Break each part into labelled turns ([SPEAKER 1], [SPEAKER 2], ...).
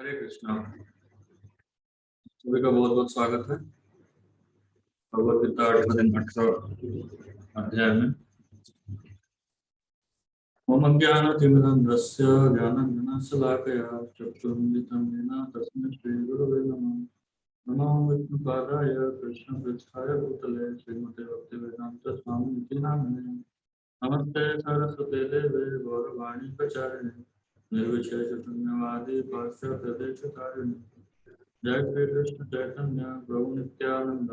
[SPEAKER 1] हरे कृष्णा। सभी का बहुत बहुत स्वागत है भगवद गीता 18 अध्याय में। मम ज्ञानतिमिरन्धस्य ज्ञानाञ्जनशलाकया चक्षुरुन्मिलितं येन तस्मै श्रीगुरवे नमः। नमो विष्णुपादाय कृष्णपृष्ठाय भूतले श्रीमते भक्तिवेदान्तस्वामिनिति नामिने। नमस्ते सरस्वते देवे गौरवाणी प्रचारिणे निर्विशेषशून्यवादी पाश्चात्यदेशतारिणे। जय श्री कृष्ण चैतन्य प्रभु नित्यानंद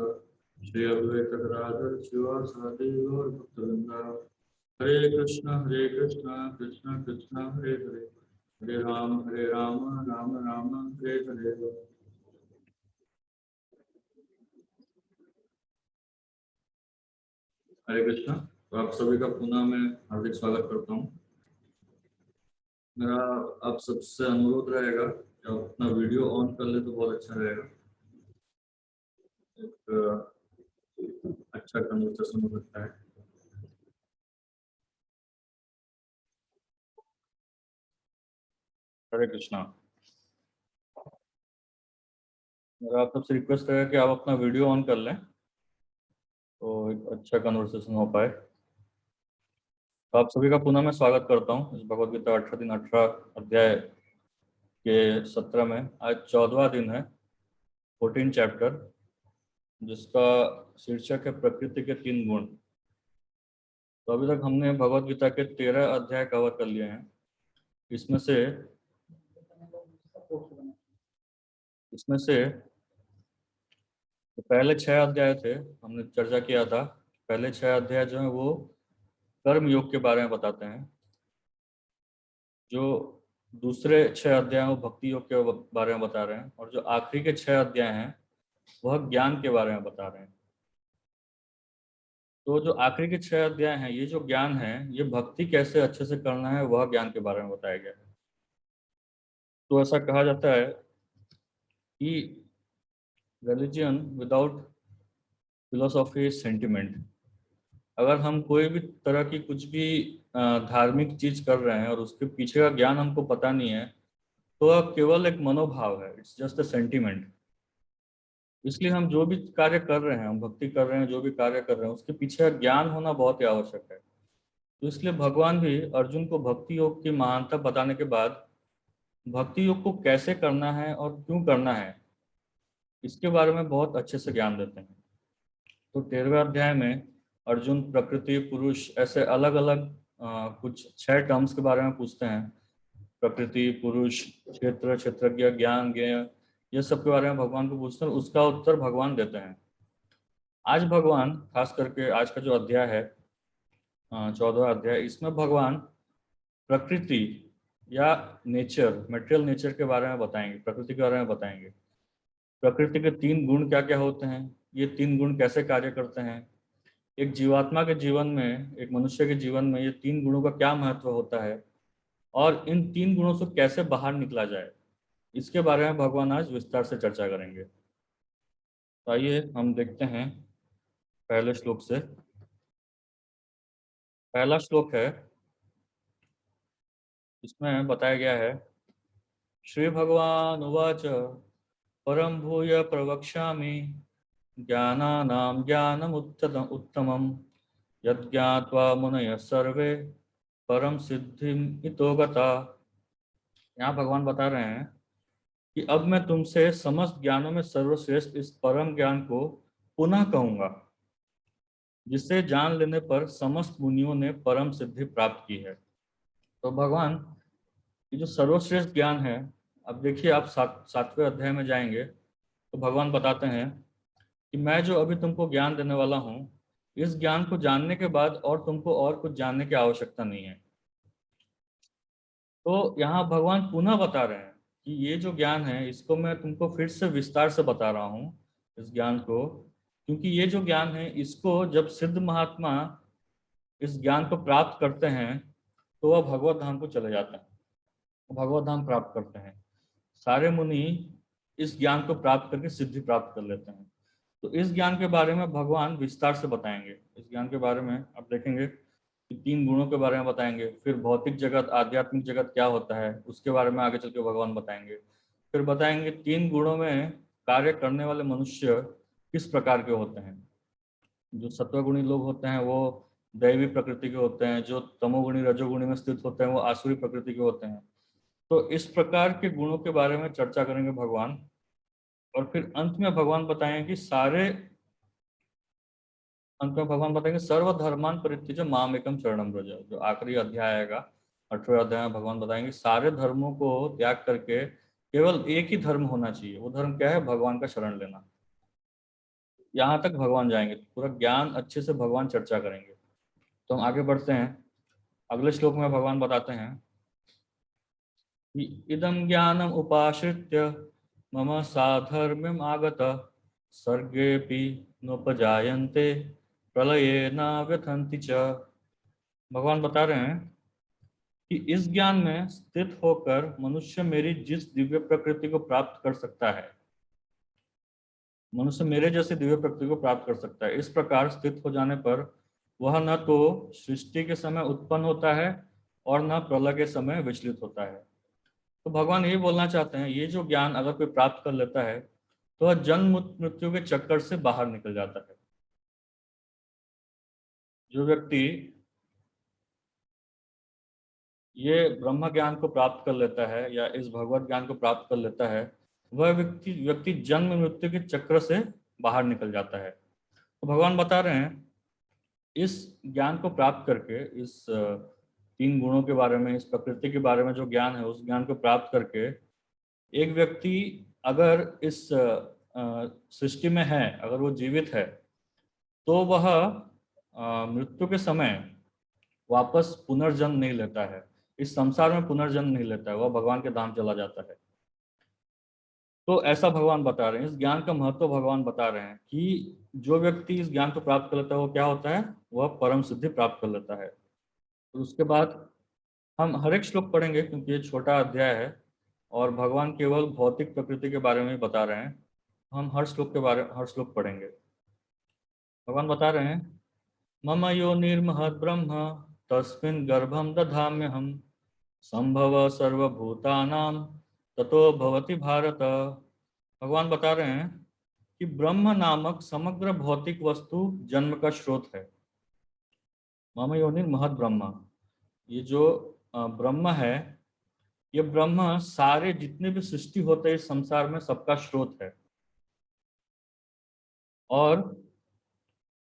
[SPEAKER 1] श्री अद्वैत गदाधर शिवासादि गौर भक्तवृंदा। हरे कृष्ण कृष्ण कृष्ण हरे हरे, हरे राम राम राम हरे हरे। हरे कृष्ण। तो आप सभी का पुनः मैं हार्दिक स्वागत करता हूँ। मेरा आप सबसे अनुरोध रहेगा कि आप अपना वीडियो ऑन कर ले तो बहुत अच्छा रहेगा। एक अच्छा कन्वर्सेशन हो सकता है। हरे कृष्णा। मेरा आप सबसे रिक्वेस्ट है कि आप अपना वीडियो ऑन कर लें तो एक अच्छा कन्वर्सेशन हो पाए। तो आप सभी का पुनः मैं स्वागत करता हूँ इस भगवद गीता 18 अध्याय के 17 में। आज 14वां दिन है, 14 चैप्टर, जिसका शीर्षक है प्रकृति के 3 गुण। तो अभी तक हमने भगवद गीता के 13 अध्याय कवर कर लिए हैं। इसमें से पहले 6 अध्याय थे, हमने चर्चा किया था। पहले 6 अध्याय जो है वो कर्म योग के बारे में बताते हैं। जो दूसरे 6 अध्याय वो भक्ति योग के बारे में बता रहे हैं, और जो आखिरी के 6 अध्याय हैं वह ज्ञान के बारे में बता रहे हैं। तो जो आखिरी के 6 अध्याय हैं, ये जो ज्ञान है, ये भक्ति कैसे अच्छे से करना है वह ज्ञान के बारे में बताया गया है। तो ऐसा कहा जाता है कि religion without philosophy is sentiment. अगर हम कोई भी तरह की कुछ भी धार्मिक चीज कर रहे हैं और उसके पीछे का ज्ञान हमको पता नहीं है, तो वह केवल एक मनोभाव है, इट्स जस्ट अ सेंटिमेंट। इसलिए हम जो भी कार्य कर रहे हैं, हम भक्ति कर रहे हैं, जो भी कार्य कर रहे हैं, उसके पीछे ज्ञान होना बहुत ही आवश्यक है। तो इसलिए भगवान भी अर्जुन को भक्ति योग की महानता बताने के बाद भक्ति योग को कैसे करना है और क्यों करना है, इसके बारे में बहुत अच्छे से ज्ञान देते हैं। तो 13वें अध्याय में अर्जुन प्रकृति, पुरुष, ऐसे अलग अलग कुछ 6 टर्म्स के बारे में पूछते हैं। प्रकृति, पुरुष, क्षेत्र, क्षेत्रज्ञ, ज्ञान, ज्ञेय, ये सब के बारे में भगवान को पूछते हैं, उसका उत्तर भगवान देते हैं। आज भगवान, खास करके आज का जो अध्याय है 14वां अध्याय, इसमें भगवान प्रकृति या नेचर, मटेरियल नेचर के बारे में बताएंगे, प्रकृति के बारे में बताएंगे। प्रकृति के 3 गुण क्या क्या होते हैं, ये 3 गुण कैसे कार्य करते हैं, एक जीवात्मा के जीवन में, एक मनुष्य के जीवन में ये 3 गुणों का क्या महत्व होता है, और इन 3 गुणों से कैसे बाहर निकला जाए, इसके बारे में भगवान आज विस्तार से चर्चा करेंगे। तो आइए हम देखते हैं पहले श्लोक से। पहला श्लोक है, इसमें बताया गया है, श्री भगवान उवाच परम भूय प्रवक्ष्यामि ज्ञानानां उत्तमं यज्ञात्वा मुनयः सर्वे परम सिद्धिम इतो गता। यहाँ भगवान बता रहे हैं कि अब मैं तुमसे समस्त ज्ञानों में सर्वश्रेष्ठ इस परम ज्ञान को पुनः कहूंगा, जिसे जान लेने पर समस्त मुनियों ने परम सिद्धि प्राप्त की है। तो भगवान, ये जो सर्वश्रेष्ठ ज्ञान है, अब देखिए आप 7वें अध्याय में जाएंगे तो भगवान बताते हैं कि मैं जो अभी तुमको ज्ञान देने वाला हूँ, इस ज्ञान को जानने के बाद और तुमको और कुछ जानने की आवश्यकता नहीं है। तो यहाँ भगवान पुनः बता रहे हैं कि ये जो ज्ञान है, इसको मैं तुमको फिर से विस्तार से बता रहा हूँ, इस ज्ञान को, क्योंकि ये जो ज्ञान है, इसको जब सिद्ध महात्मा इस ज्ञान को प्राप्त करते हैं तो वह भगवत धाम को चले जाते हैं, भगवत धाम प्राप्त करते हैं। सारे मुनि इस ज्ञान को प्राप्त करके सिद्धि प्राप्त कर लेते हैं। तो इस ज्ञान के बारे में भगवान विस्तार से बताएंगे। इस ज्ञान के बारे में आप देखेंगे कि 3 गुणों के बारे में बताएंगे, फिर भौतिक जगत, आध्यात्मिक जगत क्या होता है, उसके बारे में आगे चल के भगवान बताएंगे। फिर बताएंगे 3 गुणों में कार्य करने वाले मनुष्य किस प्रकार के होते हैं। जो सत्वगुणी लोग होते हैं वो दैवी प्रकृति के होते हैं, जो तमोगुणी रजोगुणी में स्थित होते हैं वो आसुरी प्रकृति के होते हैं। तो इस प्रकार के गुणों के बारे में चर्चा करेंगे भगवान। और फिर अंत में भगवान बताएंगे सर्वधर्मान परित्यज्य माम एकम शरणम व्रज। जो आखिरी अध्याय आएगा 8वें अध्याय में भगवान बताएंगे सारे धर्मों को त्याग करके केवल एक ही धर्म होना चाहिए। वो धर्म क्या है? भगवान का शरण लेना। यहाँ तक भगवान जाएंगे, पूरा ज्ञान अच्छे से भगवान चर्चा करेंगे। तो हम आगे बढ़ते हैं। अगले श्लोक में भगवान बताते हैं कि इदम ज्ञानम उपाश्रित्य मम साधर्म्यम आगत सर्गेऽपि नोपजायन्ते प्रलये न व्यथन्ति च। भगवान बता रहे हैं कि इस ज्ञान में स्थित होकर मनुष्य मेरी जिस दिव्य प्रकृति को प्राप्त कर सकता है, मनुष्य मेरे जैसे दिव्य प्रकृति को प्राप्त कर सकता है। इस प्रकार स्थित हो जाने पर वह न तो सृष्टि के समय उत्पन्न होता है और न प्रलय के समय विचलित होता है। तो भगवान ये बोलना चाहते हैं ये जो ज्ञान अगर कोई प्राप्त कर लेता है तो वह जन्म मृत्यु के चक्कर से बाहर निकल जाता है। जो व्यक्ति ये ब्रह्म ज्ञान को प्राप्त कर लेता है या इस भगवत ज्ञान को प्राप्त कर लेता है, वह व्यक्ति व्यक्ति जन्म मृत्यु के चक्र से बाहर निकल जाता है। तो भगवान बता रहे हैं इस ज्ञान को प्राप्त करके, इस 3 गुणों के बारे में, इस प्रकृति के बारे में जो ज्ञान है, उस ज्ञान को प्राप्त करके एक व्यक्ति अगर इस सृष्टि में है, अगर वो जीवित है, तो वह मृत्यु के समय वापस पुनर्जन्म नहीं लेता है, इस संसार में पुनर्जन्म नहीं लेता है, वह भगवान के धाम चला जाता है। तो ऐसा भगवान बता रहे हैं, इस ज्ञान का महत्व भगवान बता रहे हैं कि जो व्यक्ति इस ज्ञान को प्राप्त कर लेता है वो क्या होता है? वह परम सिद्धि प्राप्त कर लेता है। तो उसके बाद हम हर एक श्लोक पढ़ेंगे क्योंकि ये छोटा अध्याय है और भगवान केवल भौतिक प्रकृति के बारे में ही बता रहे हैं। हम हर श्लोक पढ़ेंगे। भगवान बता रहे हैं मम योनिर्महद् ब्रह्म तस्मिन् गर्भं दधाम्यहम् संभव सर्वभूतानां ततो भवति भारत। भगवान बता रहे हैं कि ब्रह्म नामक समग्र भौतिक वस्तु जन्म का स्रोत है। मम योनिर्महद् ब्रह्म, ये जो ब्रह्म है, ये ब्रह्म सारे जितने भी सृष्टि होते हैं इस संसार में सबका स्रोत है। और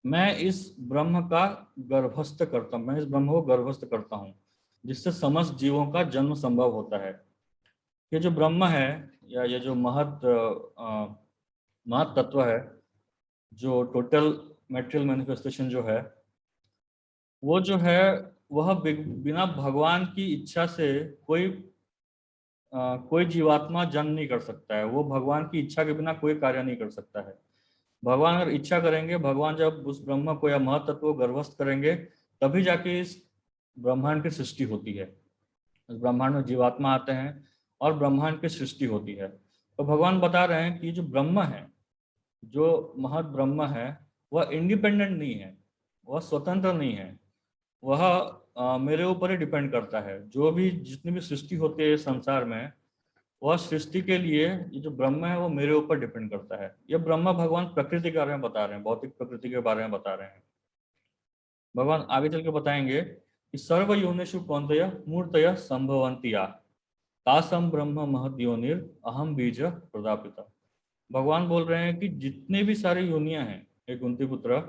[SPEAKER 1] मैं इस ब्रह्म का गर्भस्थ करता हूँ, मैं इस ब्रह्म को गर्भस्थ करता हूँ जिससे समस्त जीवों का जन्म संभव होता है। ये जो ब्रह्म है या ये जो महत तत्व है, जो टोटल मेटेरियल मैनिफेस्टेशन जो है, वो जो है वह बिना भगवान की इच्छा से कोई जीवात्मा जन्म नहीं कर सकता है। वो भगवान की इच्छा के बिना कोई कार्य नहीं कर सकता है। भगवान अगर इच्छा करेंगे, भगवान जब उस ब्रह्म को या महतत्व को गर्भस्थ करेंगे तभी जाके इस ब्रह्मांड की सृष्टि होती है। इस ब्रह्मांड में जीवात्मा आते हैं और ब्रह्मांड की सृष्टि होती है। तो भगवान बता रहे हैं कि जो ब्रह्म है, जो महत ब्रह्म है, वह इंडिपेंडेंट नहीं है, वह स्वतंत्र नहीं है, वह मेरे ऊपर ही डिपेंड करता है। जो भी जितनी भी सृष्टि होती है इस संसार में, वह सृष्टि के लिए ये जो ब्रह्म है वो मेरे ऊपर डिपेंड करता है। ये ब्रह्म भगवान प्रकृति के बारे में बता रहे हैं, भौतिक प्रकृति के बारे में बता रहे हैं। भगवान आगे चल के बताएंगे कि सर्व योनिषु कौन्तेय मूर्तय संभवंतिया तासम ब्रह्म महद योनिर अहम बीज प्रदापिता। भगवान बोल रहे हैं कि जितने भी सारी योनियां हैं, एक कुंती पुत्र,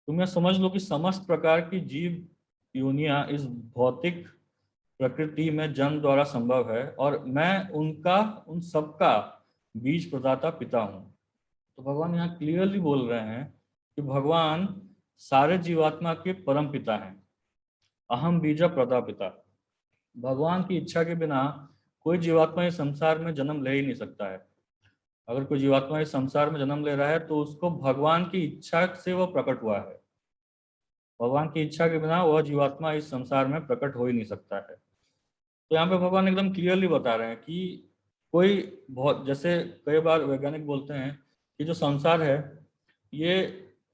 [SPEAKER 1] तुम यह समझ लो कि समस्त प्रकार की जीव योनियां इस भौतिक प्रकृति में जन्म द्वारा संभव है और मैं उन सबका बीज प्रदाता पिता हूँ। तो भगवान यहाँ क्लियरली बोल रहे हैं कि भगवान सारे जीवात्मा के परम पिता हैं। अहम बीज प्रदापिता। भगवान की इच्छा के बिना कोई जीवात्मा इस संसार में जन्म ले ही नहीं सकता है। अगर कोई जीवात्मा इस संसार में जन्म ले रहा है तो उसको भगवान की इच्छा से वह प्रकट हुआ है। भगवान की इच्छा के बिना वह जीवात्मा इस संसार में प्रकट हो ही नहीं सकता है। तो यहाँ पे भगवान एकदम क्लियरली बता रहे हैं कि कोई बहुत, जैसे कई बार वैज्ञानिक बोलते हैं कि जो संसार है ये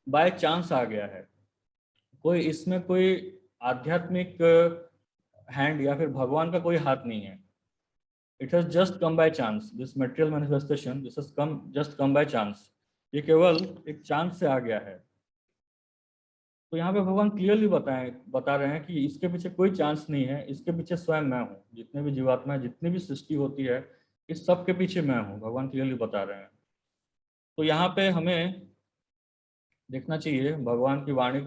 [SPEAKER 1] बाय चांस आ गया है, कोई इसमें कोई आध्यात्मिक हैंड या फिर भगवान का कोई हाथ नहीं है। It has just come by chance, this material manifestation this has come just come by chance, ये केवल एक चांस से आ गया है। तो यहाँ पे भगवान क्लियरली बता रहे हैं कि इसके पीछे कोई चांस नहीं है, इसके पीछे स्वयं मैं हूँ। जितने भी जीवात्मा है, जितनी भी सृष्टि होती है, इस सब के पीछे मैं हूँ, भगवान क्लियरली बता रहे हैं। तो यहाँ पे हमें देखना चाहिए, भगवान की वाणी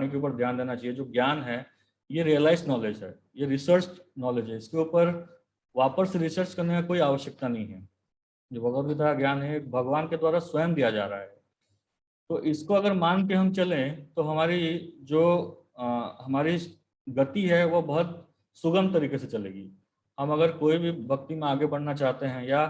[SPEAKER 1] के ऊपर ध्यान देना चाहिए। जो ज्ञान है ये रियलाइज नॉलेज है, ये रिसर्च नॉलेज है, इसके ऊपर वापस रिसर्च करने का कोई आवश्यकता नहीं है। जो भगवद गीता का ज्ञान है भगवान के द्वारा स्वयं दिया जा रहा है। तो इसको अगर मान के हम चलें तो हमारी गति है वो बहुत सुगम तरीके से चलेगी। हम अगर कोई भी भक्ति में आगे बढ़ना चाहते हैं या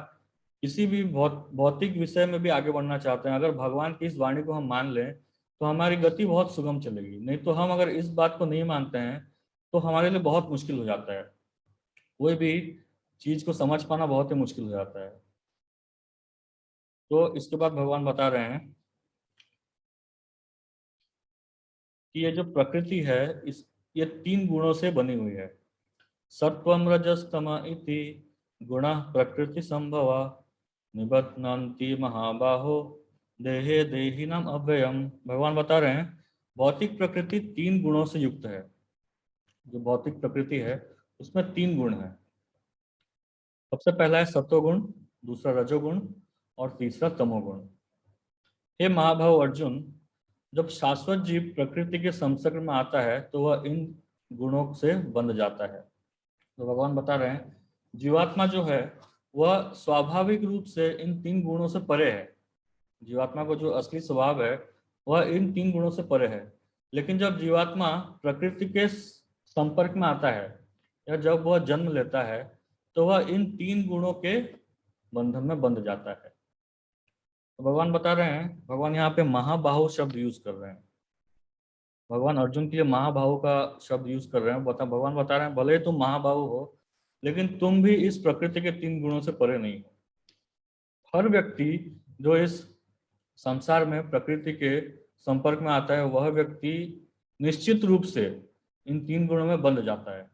[SPEAKER 1] किसी भी भौतिक विषय में भी आगे बढ़ना चाहते हैं, अगर भगवान की इस वाणी को हम मान लें तो हमारी गति बहुत सुगम चलेगी। नहीं तो हम अगर इस बात को नहीं मानते हैं तो हमारे लिए बहुत मुश्किल हो जाता है, कोई भी चीज को समझ पाना बहुत ही मुश्किल हो जाता है। तो इसके बाद भगवान बता रहे हैं कि ये जो प्रकृति है ये 3 गुणों से बनी हुई है। सत्वम रजस तम इति गुण प्रकृति संभवा निबध्नन्ति महाबाहो देहे देहिनम अव्ययम। भगवान बता रहे हैं भौतिक प्रकृति 3 गुणों से युक्त है। जो भौतिक प्रकृति है उसमें 3 गुण है। सबसे पहला है सत्वगुण, दूसरा रजोगुण और तीसरा तमोगुण। हे महाभाव अर्जुन, जब शाश्वत जीव प्रकृति के संसर्ग में आता है तो वह इन गुणों से बंध जाता है। तो भगवान बता रहे हैं जीवात्मा जो है वह स्वाभाविक रूप से इन 3 गुणों से परे है। जीवात्मा को जो असली स्वभाव है वह इन 3 गुणों से परे है। लेकिन जब जीवात्मा प्रकृति के संपर्क में आता है या जब वह जन्म लेता है तो वह इन 3 गुणों के बंधन में बंध जाता है। तो भगवान बता रहे हैं, भगवान यहाँ पे महाबाहु शब्द यूज कर रहे हैं। भगवान अर्जुन के लिए महाबाहु का शब्द यूज कर रहे हैं। भगवान बता रहे हैं भले ही तुम महाबाहु हो लेकिन तुम भी इस प्रकृति के 3 गुणों से परे नहीं हो। हर व्यक्ति जो इस संसार में प्रकृति के संपर्क में आता है वह व्यक्ति निश्चित रूप से इन 3 गुणों में बंध जाता है।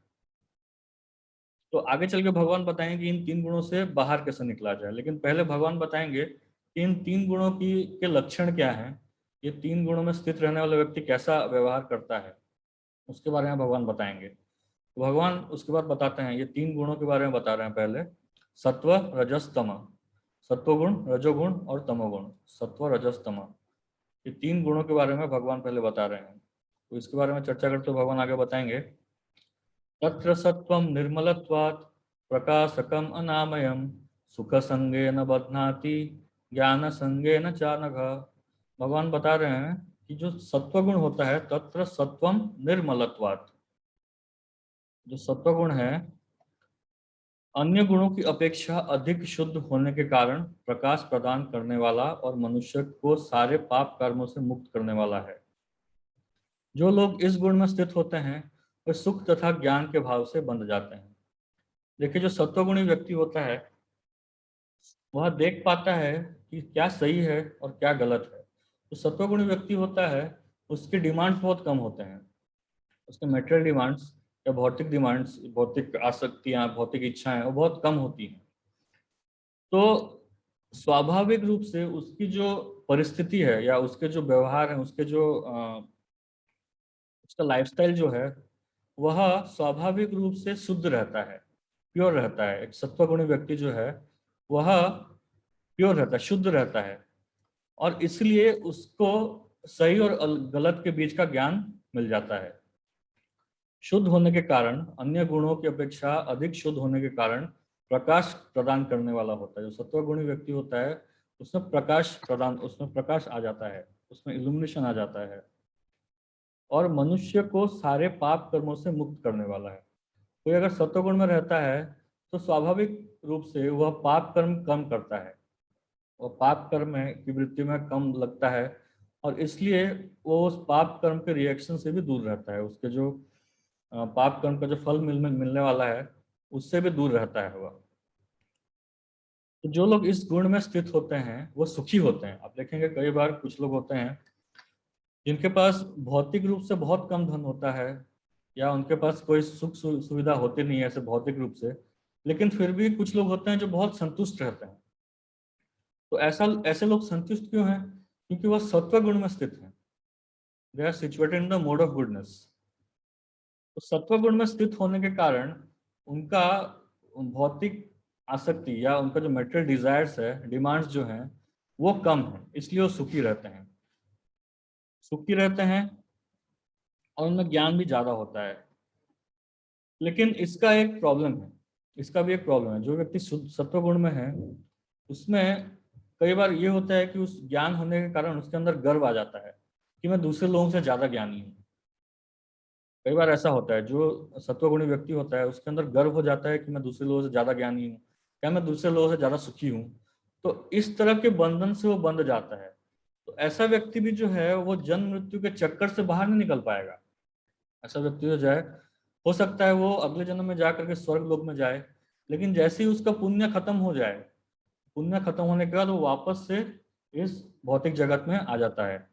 [SPEAKER 1] तो आगे चल के भगवान बताएंगे कि इन 3 गुणों से बाहर कैसे निकला जाए, लेकिन पहले भगवान बताएंगे कि इन 3 गुणों के लक्षण क्या हैं, ये 3 गुणों में स्थित रहने वाला व्यक्ति कैसा व्यवहार करता है उसके बारे में भगवान बताएंगे। तो भगवान उसके बाद बताते हैं, ये 3 गुणों के बारे में बता रहे हैं। पहले सत्व रजस तम, सत्वगुण रजोगुण और तमोगुण, सत्व रजस तम, ये 3 गुणों के बारे में भगवान पहले बता रहे हैं। तो इसके बारे में चर्चा करते हुए भगवान आगे बताएंगे तत्र सत्वं निर्मलत्वात् प्रकाशकम अनामयम सुख संगेन बध्नाति ज्ञान संगेन चानघ। भगवान बता रहे हैं कि जो सत्वगुण होता है तत्र सत्वम निर्मलत्वात्, जो सत्वगुण है अन्य गुणों की अपेक्षा अधिक शुद्ध होने के कारण प्रकाश प्रदान करने वाला और मनुष्य को सारे पाप कर्मों से मुक्त करने वाला है। जो लोग इस गुण में स्थित होते हैं वे सुख तथा ज्ञान के भाव से बंध जाते हैं। देखिए जो सत्वगुणी व्यक्ति होता है वह देख पाता है कि क्या सही है और क्या गलत है। जो सत्वगुणी व्यक्ति होता है उसके डिमांड्स बहुत कम होते हैं, उसके मेटेरियल डिमांड्स या भौतिक डिमांड्स, भौतिक आसक्तियां, भौतिक इच्छाएं वो बहुत कम होती हैं। तो स्वाभाविक रूप से उसकी जो परिस्थिति है या उसके जो व्यवहार है, उसका लाइफस्टाइल जो है वह स्वाभाविक रूप से शुद्ध रहता है, प्योर रहता है। एक सत्वगुणी व्यक्ति जो है वह प्योर रहता है, शुद्ध रहता है, और इसलिए उसको सही और गलत के बीच का ज्ञान मिल जाता है। शुद्ध होने के कारण, अन्य गुणों की अपेक्षा अधिक शुद्ध होने के कारण प्रकाश प्रदान करने वाला होता है। जो सत्वगुणी व्यक्ति होता है उसमें प्रकाश आ जाता है, उसमें इल्यूमिनेशन आ जाता है और मनुष्य को सारे पाप कर्मों से मुक्त करने वाला है। कोई अगर सत्वगुण में रहता है तो स्वाभाविक रूप से वह पाप कर्म कम करता है, वह पाप कर्म की वृत्ति में कम लगता है और इसलिए वो उस पाप कर्म के रिएक्शन से भी दूर रहता है। उसके जो पाप कर्म का जो फल मिलने वाला है उससे भी दूर रहता है वह। तो जो लोग इस गुण में स्थित होते हैं वो सुखी होते हैं। आप देखेंगे कई बार कुछ लोग होते हैं जिनके पास भौतिक रूप से बहुत कम धन होता है या उनके पास कोई सुख सुविधा होती नहीं है ऐसे भौतिक रूप से, लेकिन फिर भी कुछ लोग होते हैं जो बहुत संतुष्ट रहते हैं। तो ऐसे लोग संतुष्ट क्यों हैं? क्योंकि वह सत्व गुण में स्थित हैं। They are situated in the mode of goodness. तो सत्व गुण में स्थित होने के कारण उनका भौतिक आसक्ति या उनका जो मेटेरियल डिजायर्स है, डिमांड्स जो हैं, वो कम है, इसलिए वो सुखी रहते हैं। सुखी रहते हैं और उनमें ज्ञान भी ज्यादा होता है। लेकिन इसका एक प्रॉब्लम है, इसका भी एक प्रॉब्लम है। जो व्यक्ति सत्व गुण में है, उसमें कई बार ये होता है कि उस ज्ञान होने के कारण उसके अंदर गर्व आ जाता है कि मैं दूसरे लोगों से ज्यादा ज्ञानी हूँ। कई बार ऐसा होता है, जो सत्वगुणी व्यक्ति होता है उसके अंदर गर्व हो जाता है कि मैं दूसरे लोगों से ज्यादा ज्ञानी हूँ, या मैं दूसरे लोगों से ज्यादा सुखी हूँ। तो इस तरह के बंधन से वो बंध जाता है। तो ऐसा व्यक्ति भी जो है वो जन्म मृत्यु के चक्कर से बाहर नहीं निकल पाएगा। ऐसा व्यक्ति जो जाए, हो सकता है वो अगले जन्म में जा करके स्वर्ग लोक में जाए, लेकिन जैसे ही उसका पुण्य खत्म हो जाए, पुण्य खत्म होने के बाद वो वापस से इस भौतिक जगत में आ जाता है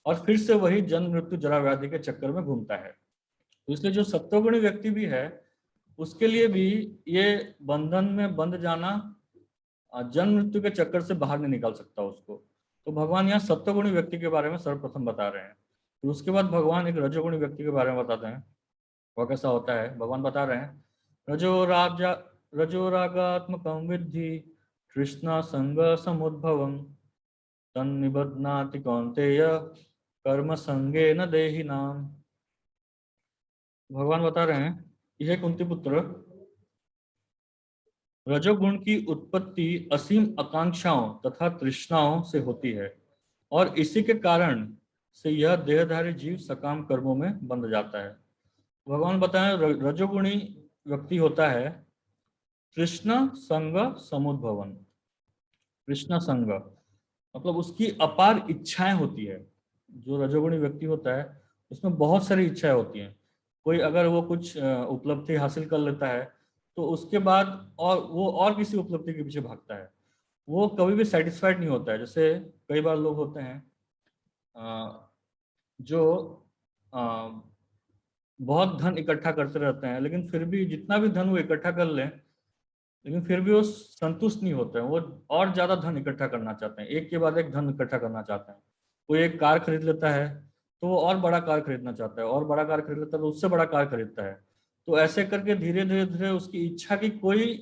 [SPEAKER 1] और फिर से वही जन्म मृत्यु जरा व्याधि के चक्कर में घूमता है। तो इसलिए जो सत्वगुणी व्यक्ति भी है, उसके लिए भी ये बंधन में बंध जाना, जन्म मृत्यु के चक्कर से बाहर नहीं निकाल सकता उसको। तो भगवान यहाँ सत्वगुणी व्यक्ति के बारे में सर्वप्रथम बता रहे हैं। फिर उसके बाद भगवान एक रजोगुणी व्यक्ति के बारे में बताते हैं। वह कैसा होता है, भगवान बता रहे हैं। रजो रागात्मकं विद्धि कृष्णा संग समुद्भवम तन्निबध्नाति कौन्तेय कर्म संगे न देहि नाम। भगवान बता रहे हैं कि हे कुंती पुत्र, रजोगुण की उत्पत्ति असीम आकांक्षाओं तथा तृष्णाओं से होती है, और इसी के कारण से यह देहधारी जीव सकाम कर्मों में बंध जाता है। भगवान बताएं, रजोगुणी व्यक्ति होता है तृष्णा संग समुद्भवन। तृष्णा संग मतलब उसकी अपार इच्छाएं होती है। जो रजोगुणी व्यक्ति होता है उसमें बहुत सारी इच्छाएं होती हैं। कोई अगर वो कुछ उपलब्धि हासिल कर लेता है तो उसके बाद और वो और किसी उपलब्धि के पीछे भागता है। वो कभी भी सेटिस्फाइड नहीं होता है। जैसे कई बार लोग होते हैं जो अ, बहुत धन इकट्ठा करते रहते हैं, लेकिन फिर भी जितना भी धन वो इकट्ठा कर लें, लेकिन फिर भी वो संतुष्ट नहीं होते हैं। वो और ज्यादा धन इकट्ठा करना चाहते हैं, एक के बाद एक धन इकट्ठा करना चाहते हैं। कोई एक कार खरीद लेता है तो वो और बड़ा कार खरीदना चाहता है, और बड़ा कार खरीद लेता है तो उससे बड़ा कार खरीदता है। तो ऐसे करके धीरे धीरे धीरे उसकी इच्छा की कोई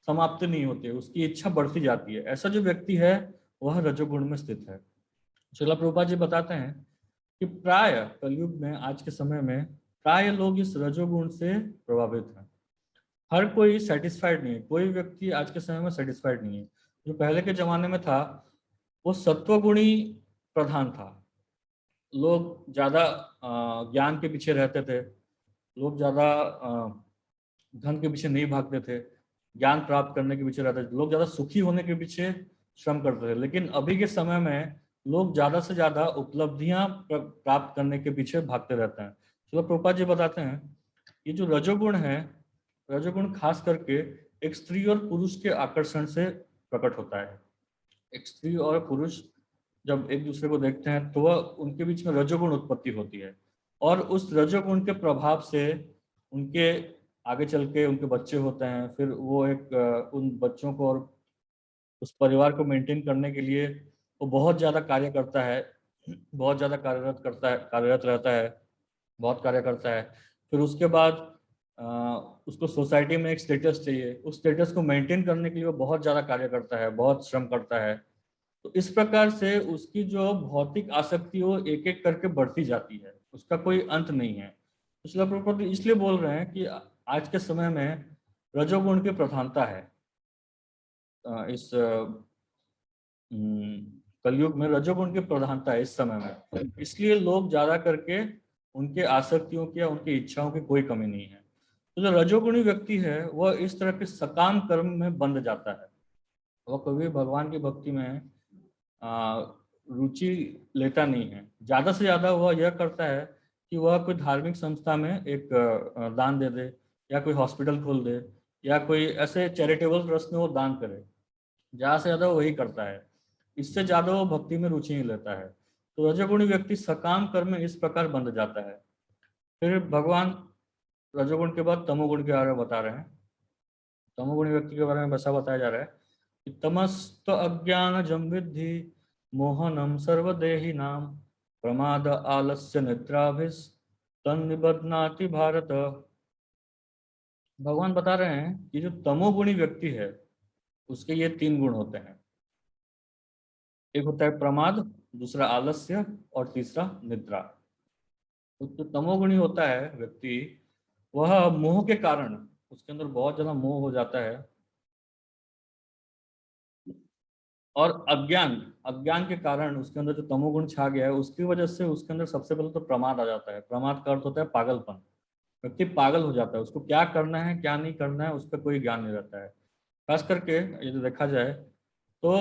[SPEAKER 1] समाप्ति नहीं होती है, उसकी इच्छा बढ़ती जाती है। ऐसा जो व्यक्ति है वह रजोगुण में स्थित है। श्रील प्रभुपाद जी बताते हैं कि प्राय कलयुग में, आज के समय में प्राय लोग इस रजोगुण से प्रभावित हैं। हर कोई सेटिस्फाइड नहीं है, कोई व्यक्ति आज के समय में सेटिस्फाइड नहीं है। जो पहले के जमाने में था वो सत्वगुणी प्रधान था। लोग ज्यादा ज्ञान के पीछे रहते थे, लोग ज्यादा धन के पीछे नहीं भागते थे, ज्ञान प्राप्त करने के पीछे रहते थे, लोग ज्यादा सुखी होने के पीछे श्रम करते थे। लेकिन अभी के समय में लोग ज्यादा से ज्यादा उपलब्धियां प्राप्त करने के पीछे भागते रहते हैं। चलो प्रभुपाद जी बताते हैं, ये जो रजोगुण है, रजोगुण खास करके एक स्त्री और पुरुष के आकर्षण से प्रकट होता है। एक स्त्री और पुरुष जब एक दूसरे को देखते हैं तो वह उनके बीच में रजोगुण उत्पत्ति होती है, और उस रजोगुण के प्रभाव से उनके आगे चल के उनके बच्चे होते हैं। फिर वो एक उन बच्चों को और उस परिवार को मेंटेन करने के लिए वो बहुत ज़्यादा कार्य करता है, बहुत ज़्यादा कार्यरत रहता है, बहुत कार्य करता है। फिर उसके बाद अ, उसको सोसाइटी में एक स्टेटस चाहिए, उस स्टेटस को मेंटेन करने के लिए वो बहुत ज़्यादा कार्य करता है, बहुत श्रम करता है। तो इस प्रकार से उसकी जो भौतिक आसक्ति वो एक एक करके बढ़ती जाती है, उसका कोई अंत नहीं है। इसलिए प्रभुपाद इसलिए बोल रहे हैं कि आज के समय में रजोगुण की प्रधानता है। इस कलयुग में रजोगुण की प्रधानता है इस समय में, इसलिए लोग ज्यादा करके उनके आसक्तियों की या उनकी इच्छाओं की कोई कमी नहीं है। तो जो रजोगुणी व्यक्ति है वह इस तरह के सकाम कर्म में बंध जाता है। वह कभी भगवान की भक्ति में आ, रुचि लेता नहीं है। ज्यादा से ज्यादा वह यह करता है कि वह कोई धार्मिक संस्था में एक दान दे दे, या कोई हॉस्पिटल खोल दे, या कोई ऐसे चैरिटेबल ट्रस्ट में वो दान करे। ज्यादा से ज्यादा वो वही करता है, इससे ज्यादा वो भक्ति में रुचि नहीं लेता है। तो रजोगुणी व्यक्ति सकाम कर्म में इस प्रकार बंध जाता है। फिर भगवान रजोगुण के बाद तमोगुण के बारे में बता रहे हैं। तमोगुणी व्यक्ति के बारे में वैसा बताया जा रहा है कि तमस्त अज्ञान जम विद्धि मोहनम सर्वदेही नाम प्रमाद आलस्य निद्राभिस तन्निबध्नाति भारत। भगवान बता रहे हैं कि जो तमोगुणी व्यक्ति है उसके ये तीन गुण होते हैं। एक होता है प्रमाद, दूसरा आलस्य और तीसरा निद्रा। तो जो तमोगुणी होता है व्यक्ति, वह मोह के कारण, उसके अंदर बहुत ज्यादा मोह हो जाता है और अज्ञान अज्ञान के कारण उसके अंदर जो तमोगुण छा गया है उसकी वजह से उसके अंदर सबसे पहले तो प्रमाद आ जाता है। प्रमाद का अर्थ होता है पागलपन। व्यक्ति पागल हो जाता है, उसको क्या करना है क्या नहीं करना है उसका कोई ज्ञान नहीं रहता है। खास करके यदि देखा जाए तो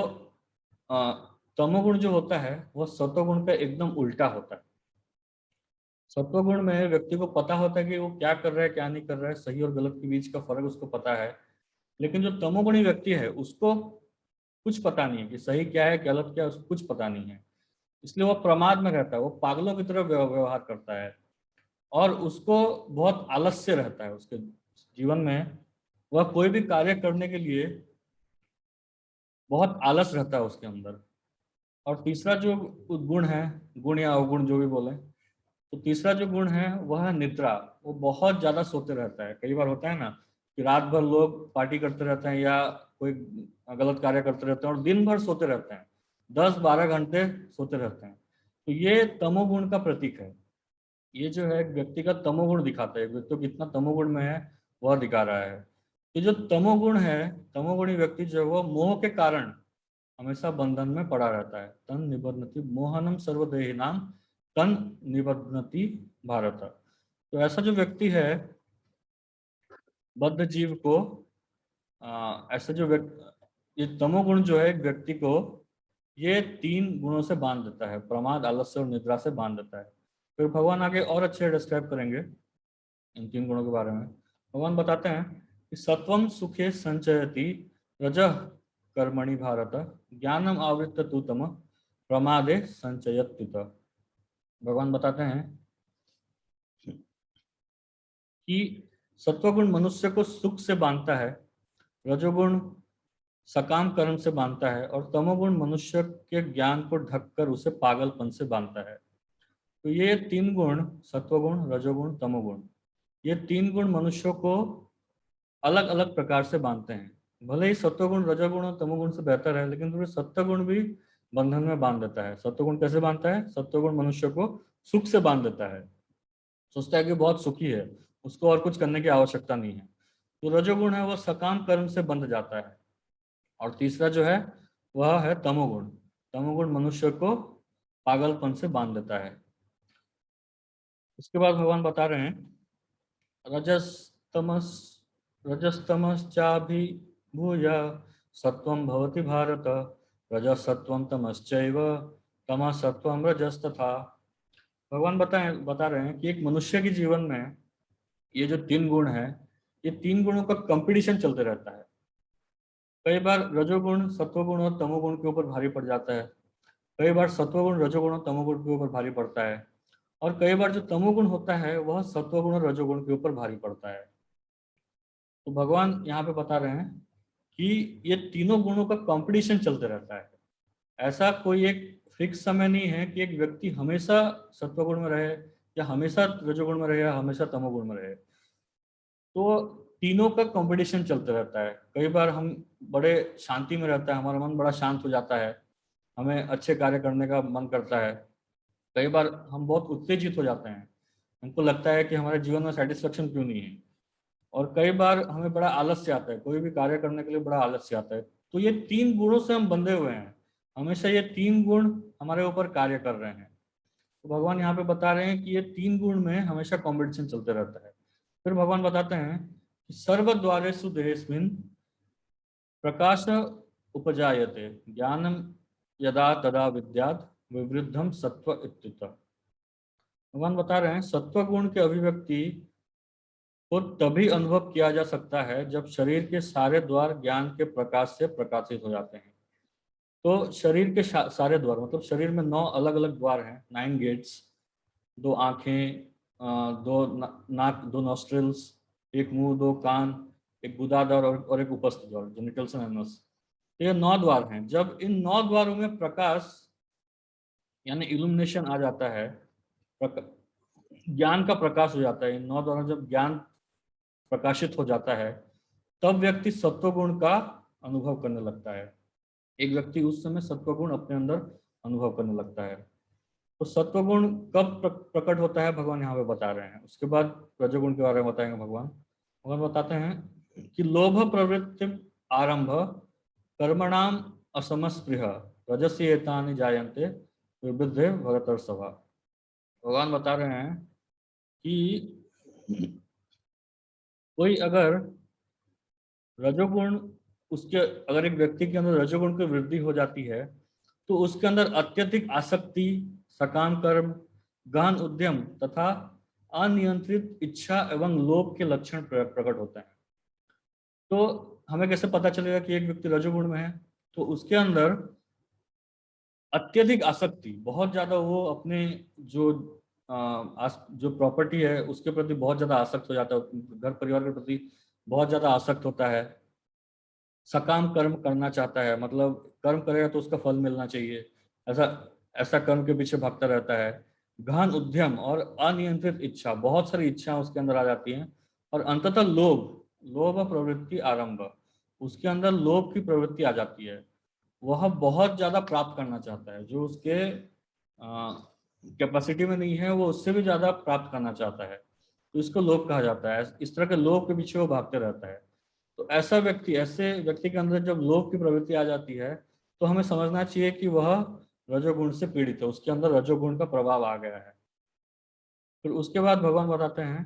[SPEAKER 1] तमोगुण जो होता है वह सत्वगुण का एकदम उल्टा होता है। सत्वगुण में व्यक्ति को पता होता है कि वो क्या कर रहा है क्या नहीं कर रहा है, सही और गलत के बीच का फर्क उसको पता है। लेकिन जो तमोगुणी व्यक्ति है उसको कुछ पता नहीं है कि सही क्या है गलत क्या है, उसको कुछ पता नहीं है। इसलिए वो प्रमाद में रहता है, वो पागलों की तरह व्यवहार करता है और उसको बहुत आलस्य रहता है उसके जीवन में। वह कोई भी कार्य करने के लिए बहुत आलस रहता है उसके अंदर। और तीसरा जो गुण है, गुण या अवगुण जो भी बोले, तो तीसरा जो गुण है वह है निद्रा। वो बहुत ज्यादा सोते रहता है। कई बार होता है ना कि रात भर लोग पार्टी करते रहते हैं या कोई गलत कार्य करते रहते हैं और दिन भर सोते रहते हैं, 10-12 घंटे सोते रहते हैं। तो ये तमोगुण का प्रतीक है। ये जो है व्यक्ति का तमोगुण दिखाता है, व्यक्ति को कितना तमोगुण में है वह दिखा रहा है। ये जो तमोगुण है, तमोगुणी व्यक्ति जो है वो मोह के कारण हमेशा बंधन में पड़ा रहता है। तन निबध्नति मोहनम सर्वदेही नाम तन निबध्नति भारत। तो ऐसा जो व्यक्ति है बद्ध जीव को, ऐसा जो व्यक्ति, ये तमोगुण जो है एक व्यक्ति को ये तीन गुणों से बांध देता है, प्रमाद आलस्य और निद्रा से बांध देता है। फिर भगवान आगे और अच्छे डिस्क्राइब करेंगे इन तीन गुणों के बारे में। भगवान बताते हैं कि सत्वम सुखे संचयति रजः कर्मणि भारत ज्ञानम आवृत्त तु तम प्रमादे संचयत्युत। भगवान बताते हैं कि सत्वगुण मनुष्य को सुख से बांधता है, रजोगुण सकाम कर्म से बांधता है और तमोगुण मनुष्य के ज्ञान को ढककर उसे पागलपन से बांधता है। तो ये तीन गुण, सत्वगुण रजोगुण तमोगुण, ये तीन गुण मनुष्यों को अलग अलग प्रकार से बांधते हैं। भले ही सत्वगुण रजोगुण और तमोगुण से बेहतर है, लेकिन थोड़े सत्वगुण भी बंधन में बांध देता है। सत्वगुण कैसे बांधता है? सत्वगुण मनुष्य को सुख से बांध देता है, सोचता है कि बहुत सुखी है, उसको और कुछ करने की आवश्यकता नहीं है। तो रजोगुण है वह सकाम कर्म से बंध जाता है। और तीसरा जो है वह है तमोगुण। तमोगुण मनुष्य को पागलपन से बांध देता है। उसके बाद भगवान बता रहे हैं रजस्तमस रजस्तमश्चाभिभूय सत्वं भवति भारत रजसत्वं तमश्चैव तमसत्वं रजस्तथा। भगवान बता रहे हैं कि एक मनुष्य के जीवन में ये जो तीन गुण है, ये तीन गुणों का कंपटीशन चलते रहता है। कई बार रजोगुण सत्वगुण और तमोगुण के ऊपर भारी पड़ जाता है, कई बार सत्वगुण रजोगुण और तमोगुण के ऊपर भारी पड़ता है, और कई बार जो तमोगुण होता है वह सत्वगुण और रजोगुण के ऊपर भारी पड़ता है। तो भगवान यहाँ पे बता रहे हैं कि ये तीनों गुणों का कंपटीशन चलते रहता है। ऐसा कोई एक फिक्स समय नहीं है कि एक व्यक्ति हमेशा सत्वगुण में रहे या हमेशा रजोगुण में रहे या हमेशा तमोगुण में रहे। तो तीनों का कंपटीशन चलते रहता है। कई बार हम बड़े शांति में रहता है, हमारा मन बड़ा शांत हो जाता है, हमें अच्छे कार्य करने का मन करता है। कई बार हम बहुत उत्तेजित हो जाते हैं, हमको लगता है कि हमारे जीवन में सेटिस्फेक्शन क्यों नहीं है। और कई बार हमें बड़ा आलस्य आता है, कोई भी कार्य करने के लिए बड़ा आलस्य आता है। तो ये तीन गुणों से हम बंधे हुए हैं, हमेशा ये तीन गुण हमारे ऊपर कार्य कर रहे हैं। तो भगवान यहाँ पे बता रहे हैं कि ये तीन गुण में हमेशा कॉम्पिटिशन चलते रहता है। फिर भगवान बताते हैं कि सर्वद्वारेषु देहेस्मिन् प्रकाश उपजायते ज्ञानम यदा तदा विद्यात् विवृद्धम सत्व इत्युत। भगवान बता रहे हैं सत्व गुण के अभिव्यक्ति को तभी अनुभव किया जा सकता है जब शरीर के सारे द्वार ज्ञान के प्रकाश से प्रकाशित हो जाते हैं। तो शरीर के सारे द्वार मतलब शरीर में 9 अलग अलग द्वार हैं, 9 गेट्स। 2 आंखें, दो नाक, 2 नॉस्ट्रिल्स, एक मुंह, 2 कान, एक गुदाद्वार और एक उपस्थ द्वार, जेनिटल्स एंड एनस। तो ये 9 द्वार हैं। जब इन 9 द्वारों में प्रकाश यानी इल्यूमिनेशन आ जाता है, ज्ञान का प्रकाश हो जाता है, इन 9 द्वारों जब ज्ञान प्रकाशित हो जाता है, तब व्यक्ति सत्वगुण का अनुभव करने लगता है। एक व्यक्ति उस समय सत्वगुण अपने अंदर अनुभव करने लगता है। तो सत्वगुण कब प्रकट होता है, भगवान यहाँ पे बता रहे हैं। उसके बाद रजोगुण के बारे में बताएंगे भगवान। भगवान बताते हैं कि लोभ प्रवृत्ति आरंभ कर्मणाम असमस्पृह रजसी एतानि जायन्ते विबुद्धे भरतर्षभ। भगवान बता रहे हैं कि कोई अगर रजोगुण उसके अगर एक व्यक्ति के अंदर रजोगुण की वृद्धि हो जाती है, तो उसके अंदर अत्यधिक आसक्ति, सकाम कर्म, गहन उद्यम तथा अनियंत्रित इच्छा एवं लोभ के लक्षण प्रकट होते हैं। तो हमें कैसे पता चलेगा कि एक व्यक्ति रजोगुण में है? तो उसके अंदर अत्यधिक आसक्ति, बहुत ज्यादा वो अपने जो जो प्रॉपर्टी है उसके प्रति बहुत ज्यादा आसक्त हो जाता है, घर परिवार के प्रति बहुत ज्यादा आसक्त होता है, सकाम कर्म करना चाहता है, मतलब कर्म करेगा तो उसका फल मिलना चाहिए, ऐसा ऐसा कर्म के पीछे भागता रहता है। गहन उद्यम और अनियंत्रित इच्छा, बहुत सारी इच्छाएं उसके अंदर आ जाती हैं। और अंततः लोभ, लोभ प्रवृत्ति आरंभ, उसके अंदर लोभ की प्रवृत्ति आ जाती है। वह बहुत ज्यादा प्राप्त करना चाहता है, जो उसके कैपेसिटी में नहीं है वो उससे भी ज्यादा प्राप्त करना चाहता है, तो इसको लोभ कहा जाता है। इस तरह के लोभ के पीछे वो भागते रहता है। तो ऐसे व्यक्ति के अंदर जब लोभ की प्रवृत्ति आ जाती है, तो हमें समझना चाहिए कि वह रजोगुण से पीड़ित है, उसके अंदर रजोगुण का प्रभाव आ गया है। फिर उसके बाद भगवान बताते हैं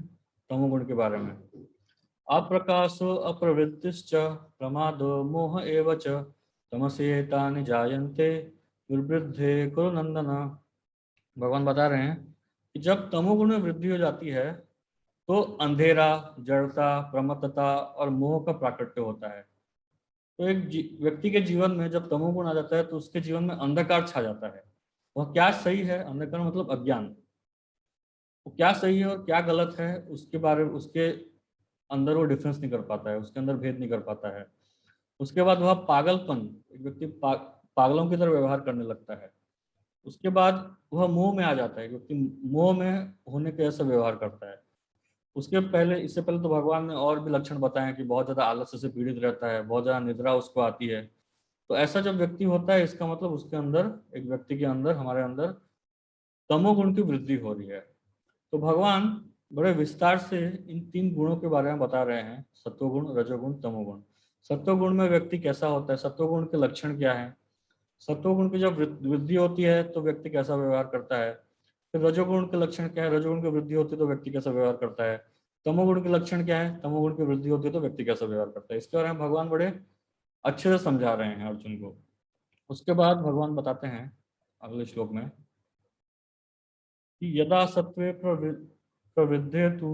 [SPEAKER 1] तमोगुण के बारे में। अप्रकाशो अप्रवृत्तिश्च प्रमादो मोह एव च तमसेतानि जायन्ते दुर्वृद्धे कुरु नंदन। भगवान बता रहे हैं कि जब तमोगुण में वृद्धि हो जाती है, तो अंधेरा, जड़ता, प्रमत्तता और मोह का प्राकट्य होता है। तो एक व्यक्ति के जीवन में जब तमोगुण आ जाता है, तो उसके जीवन में अंधकार छा जाता है। वह क्या सही है, अंधकार मतलब अज्ञान, वो क्या सही है और क्या गलत है उसके बारे में उसके अंदर वो डिफरेंस नहीं कर पाता है, उसके अंदर भेद नहीं कर पाता है। उसके बाद वह पागलपन, एक व्यक्ति पागलों की तरह व्यवहार करने लगता है। उसके बाद वह मोह में आ जाता है, क्योंकि मोह में होने के ऐसा व्यवहार करता है। इससे पहले तो भगवान ने और भी लक्षण बताए हैं कि बहुत ज्यादा आलस्य से पीड़ित रहता है, बहुत ज्यादा निद्रा उसको आती है। तो ऐसा जब व्यक्ति होता है, इसका मतलब उसके अंदर, एक व्यक्ति के अंदर, हमारे अंदर तमोगुण की वृद्धि हो रही है। तो भगवान बड़े विस्तार से इन 3 गुणों के बारे में बता रहे हैं, सत्वगुण, रजोगुण, तमोगुण। सत्वगुण में व्यक्ति कैसा होता है, सत्वगुण के लक्षण क्या है, सत्वगुण की जब वृद्धि होती है तो व्यक्ति कैसा व्यवहार करता है। फिर रजोगुण के लक्षण क्या है, रजोगुण की वृद्धि होती है तो व्यक्ति कैसा व्यवहार करता है। तमोगुण के लक्षण क्या है, तमोगुण की वृद्धि होती है तो व्यक्ति कैसा व्यवहार करता है। इसके बारे में भगवान बड़े अच्छे से समझा रहे हैं अर्जुन को। उसके बाद भगवान बताते हैं अगले श्लोक में कि यदा सत्वे प्रवृद्धे तु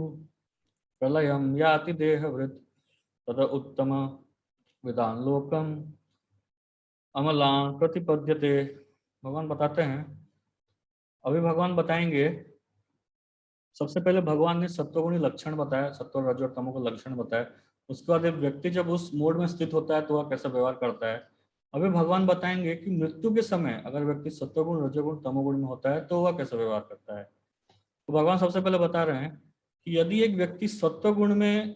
[SPEAKER 1] प्रलयम याति देहवृत तद उत्तम विदान लोकम अमलान प्रतिपद्यते। भगवान बताते हैं, अभी भगवान बताएंगे। सबसे पहले भगवान ने सत्वगुणी लक्षण बताया, सत्व, रज और तमो का लक्षण बताया। उसके बाद एक व्यक्ति जब उस मोड में स्थित होता है तो वह कैसा व्यवहार करता है। अभी भगवान बताएंगे कि मृत्यु के समय अगर व्यक्ति सत्वगुण, रजोगुण, तमोगुण में होता है तो वह कैसा व्यवहार करता है। तो भगवान सबसे पहले बता रहे हैं कि यदि एक व्यक्ति सत्वगुण में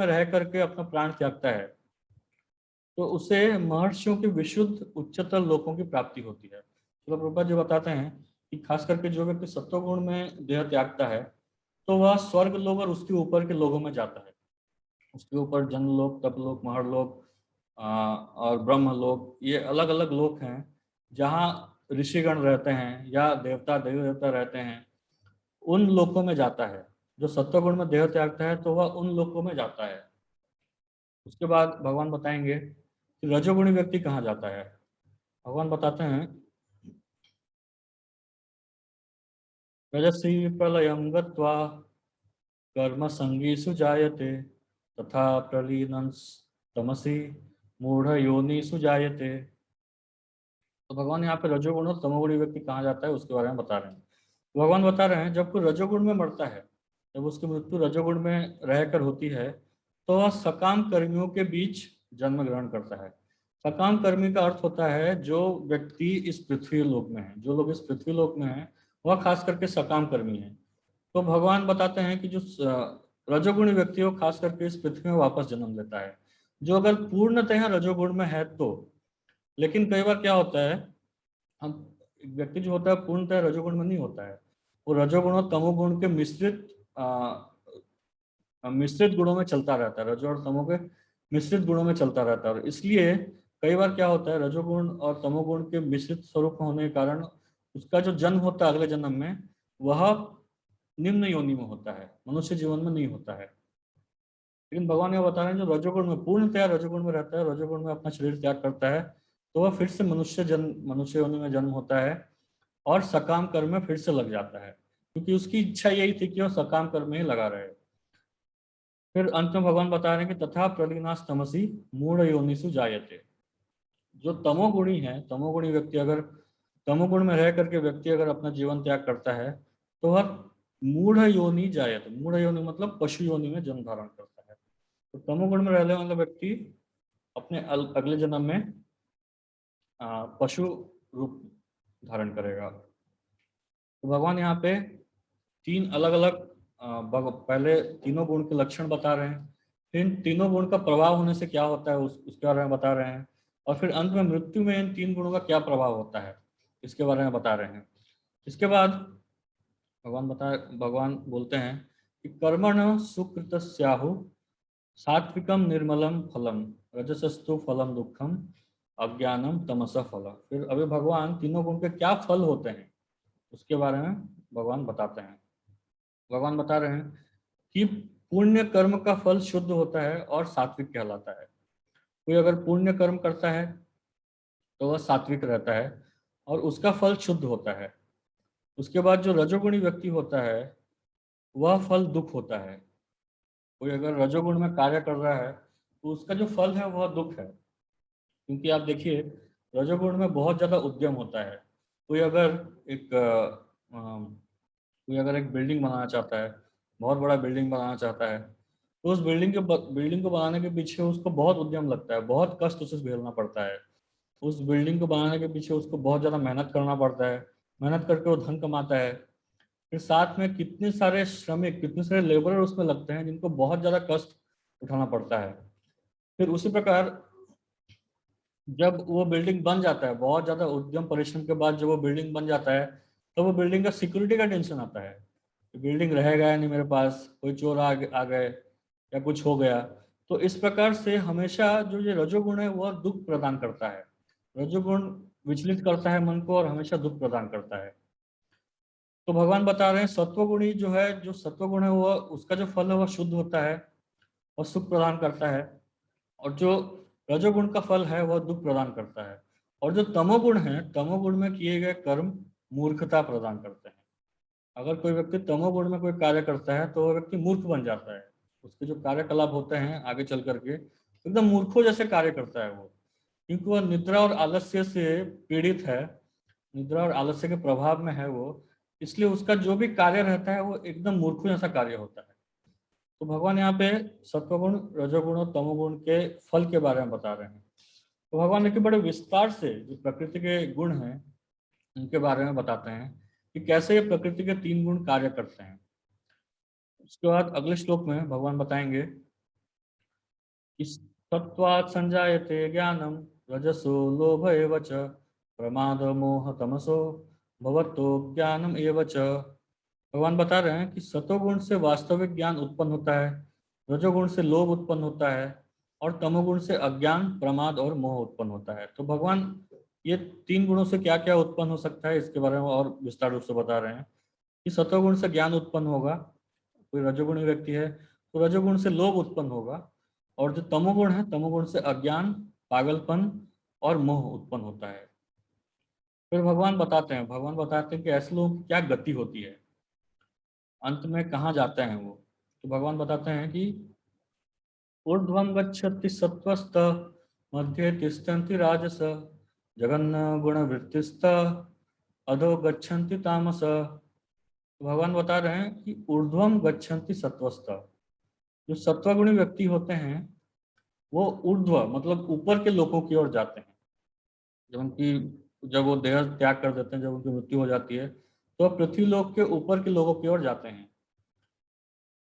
[SPEAKER 1] रह करके अपना प्राण त्यागता है, तो उसे महर्षियों के विशुद्ध उच्चतर लोकों की प्राप्ति होती है। तो प्रभुपाद जी बताते हैं कि खास करके जो व्यक्ति सत्वगुण में देह त्यागता है, तो वह स्वर्ग लोक और उसके ऊपर के लोगों में जाता है। उसके ऊपर जनलोक, तपलोक, महरलोक और ब्रह्मलोक, ये अलग अलग लोक हैं जहाँ ऋषिगण रहते हैं या देवता, देवी देवता रहते हैं। उन लोकों में जाता है। जो सत्वगुण में देह त्यागता है तो वह उन लोकों में जाता है। उसके बाद भगवान बताएंगे कि रजोगुणी व्यक्ति कहाँ जाता है। भगवान बताते हैं, रजसी प्रलयं गत्वा कर्म संगीषु जायते तथा प्रलीनं तमसि मूढ़ योनिषु जायते। तो भगवान यहाँ पे रजोगुण और तमोगुणी व्यक्ति कहाँ जाता है उसके बारे में बता रहे हैं। भगवान बता रहे हैं, जब कोई रजोगुण में मरता है, जब उसकी मृत्यु रजोगुण में रहकर होती है, तो वह सकाम कर्मियों के बीच जन्म ग्रहण करता है। सकाम कर्मी का अर्थ होता है जो व्यक्ति इस पृथ्वी लोक में है, जो लोग इस पृथ्वी लोक में हैं वह खास करके सकाम कर्मी है। तो भगवान बताते हैं कि जो रजोगुणी व्यक्ति है वो खास करके इस पृथ्वी में वापस जन्म लेता है, जो अगर पूर्णतः रजोगुण में है तो। लेकिन कई बार क्या होता है, हम एक व्यक्ति जो होता है पूर्णतः रजोगुण में नहीं होता है, वो रजोगुण और तमोगुण के मिश्रित गुणों में चलता रहता है, रजो और तमो के मिश्रित गुणों में चलता रहता है। और इसलिए कई बार क्या होता है, रजोगुण और तमोगुण के मिश्रित स्वरूप होने के कारण उसका जो जन्म होता है अगले जन्म में, वह निम्न योनि में होता है, मनुष्य जीवन में नहीं होता है। लेकिन भगवान ये बता रहे हैं जो रजोगुण में पूर्णतया रजोगुण में रहता है, रजोगुण में अपना शरीर त्याग करता है, तो वह फिर से मनुष्य योनि में जन्म होता है और सकाम कर्म में फिर से लग जाता है, क्योंकि उसकी इच्छा यही थी कि वह सकाम कर्म में ही लगा रहे। फिर अंत में भगवान बता रहे हैं कि तथा प्रलीनास तमसी मूढ़ योनिसु जायते। जो तमोगुणी है, तमोगुणी व्यक्ति अगर तमोगुण में रह करके व्यक्ति अगर अपना जीवन त्याग करता है तो वह मूढ़ योनि जायते, मूढ़ योनि मतलब पशु योनि में जन्म धारण करता है। तो तमोगुण में रहने वाला व्यक्ति अपने अगले जन्म में पशु रूप धारण करेगा। तो भगवान यहाँ पे तीन अलग अलग पहले तीनों गुण के लक्षण बता रहे हैं, फिर इन तीनों गुण का प्रभाव होने से क्या होता है उसके बारे में बता रहे हैं, और फिर अंत में मृत्यु में इन तीन गुणों का क्या प्रभाव होता है इसके बारे में बता रहे हैं। इसके बाद भगवान बोलते हैं कि कर्मण सुकृतस्याहु सात्विकम निर्मलम फलम रजसस्तु फलम दुखम अज्ञानम तमस फल। फिर अभी भगवान तीनों गुण के क्या फल होते हैं उसके बारे में भगवान बताते हैं। भगवान बता रहे हैं कि पुण्य कर्म का फल शुद्ध होता है और सात्विक कहलाता है। कोई अगर पुण्य कर्म करता है तो वह सात्विक रहता है और उसका फल शुद्ध होता है। उसके बाद जो रजोगुणी व्यक्ति होता है वह फल दुख होता है। कोई अगर रजोगुण में कार्य कर रहा है तो उसका जो फल है वह दुख है, क्योंकि आप देखिए रजोगुण में बहुत ज्यादा उद्यम होता है। कोई अगर एक कोई अगर एक बिल्डिंग बनाना चाहता है, बहुत बड़ा बिल्डिंग बनाना चाहता है, तो उस बिल्डिंग को बनाने के पीछे उसको बहुत उद्यम लगता है, बहुत कष्ट उसे झेलना पड़ता है। उस बिल्डिंग को बनाने के पीछे उसको बहुत ज़्यादा मेहनत करना पड़ता है, मेहनत करके वो धन कमाता है। फिर साथ में कितने सारे श्रमिक, कितने सारे लेबरर उसमें लगते हैं जिनको बहुत ज़्यादा कष्ट उठाना पड़ता है। फिर उसी प्रकार जब वो बिल्डिंग बन जाता है, बहुत ज़्यादा उद्यम परिश्रम के बाद जब वो बिल्डिंग बन जाता है, तो वो बिल्डिंग का सिक्योरिटी का टेंशन आता है, बिल्डिंग रहेगा या नहीं, मेरे पास कोई चोर आ गए या कुछ हो गया। तो इस प्रकार से हमेशा जो ये रजोगुण है वह दुख प्रदान करता है। रजोगुण विचलित करता है मन को और हमेशा दुख प्रदान करता है। तो भगवान बता रहे हैं सत्वगुणी जो है, जो सत्वगुण है वह उसका जो फल है वह शुद्ध होता है और सुख प्रदान करता है, और जो रजोगुण का फल है वह दुख प्रदान करता है। और जो तमोगुण है, तमोगुण में किए गए कर्म मूर्खता प्रदान करते हैं। अगर कोई व्यक्ति तमोगुण में कोई कार्य करता है तो वह व्यक्ति मूर्ख बन जाता है। उसके जो कार्यकलाप होते हैं आगे चल करके एकदम मूर्खों जैसे कार्य करता है वो, क्योंकि वह निद्रा और आलस्य से पीड़ित है, निद्रा और आलस्य के प्रभाव में है वो, इसलिए उसका जो भी कार्य रहता है वो एकदम मूर्खों जैसा कार्य होता है। तो भगवान यहाँ पे सत्वगुण, रजोगुण और तमोगुण के फल के बारे में बता रहे हैं। तो भगवान देखिए बड़े विस्तार से जो प्रकृति के गुण हैं उनके बारे में बताते हैं कि कैसे ये प्रकृति के तीन गुण कार्य करते हैं। उसके बाद अगले श्लोक में भगवान बताएंगे कि सत्वात् संजायते ज्ञानम रजसो लोभ एव च प्रमाद मोह तमसो भवतो ज्ञानम एव च। भगवान बता रहे हैं कि सतोगुण से वास्तविक ज्ञान उत्पन्न होता है, रजोगुण से लोभ उत्पन्न होता है और तमोगुण से अज्ञान, प्रमाद और मोह उत्पन्न होता है। तो भगवान ये तीन गुणों से क्या क्या उत्पन्न हो सकता है इसके बारे में और विस्तार रूप से बता रहे हैं कि सतोगुण से ज्ञान उत्पन्न होगा, कोई रजोगुणी व्यक्ति है तो रजोगुण से लोभ उत्पन्न होगा, और जो तमोगुण है तमोगुण से अज्ञान, पागलपन और मोह उत्पन्न होता है। फिर भगवान बताते हैं कि ऐसे लोगों की क्या गति होती है, अंत में कहाँ जाते हैं वो। तो भगवान बताते हैं कि ऊर्ध्वं गच्छति सत्त्वस्त मध्ये तिष्ठन्ति राजस जघन्य गुणवृत्तिस्त अधो गच्छन्ति तामस। भगवान बता रहे हैं कि ऊर्ध्वम गच्छन्ति सत्वस्त, जो सत्वगुणी व्यक्ति होते हैं वो ऊर्ध्व मतलब ऊपर के लोकों की ओर जाते हैं। जब उनकी जब वो देह त्याग कर देते हैं, जब उनकी मृत्यु हो जाती है, तो पृथ्वी लोक के ऊपर के लोगों की ओर जाते हैं।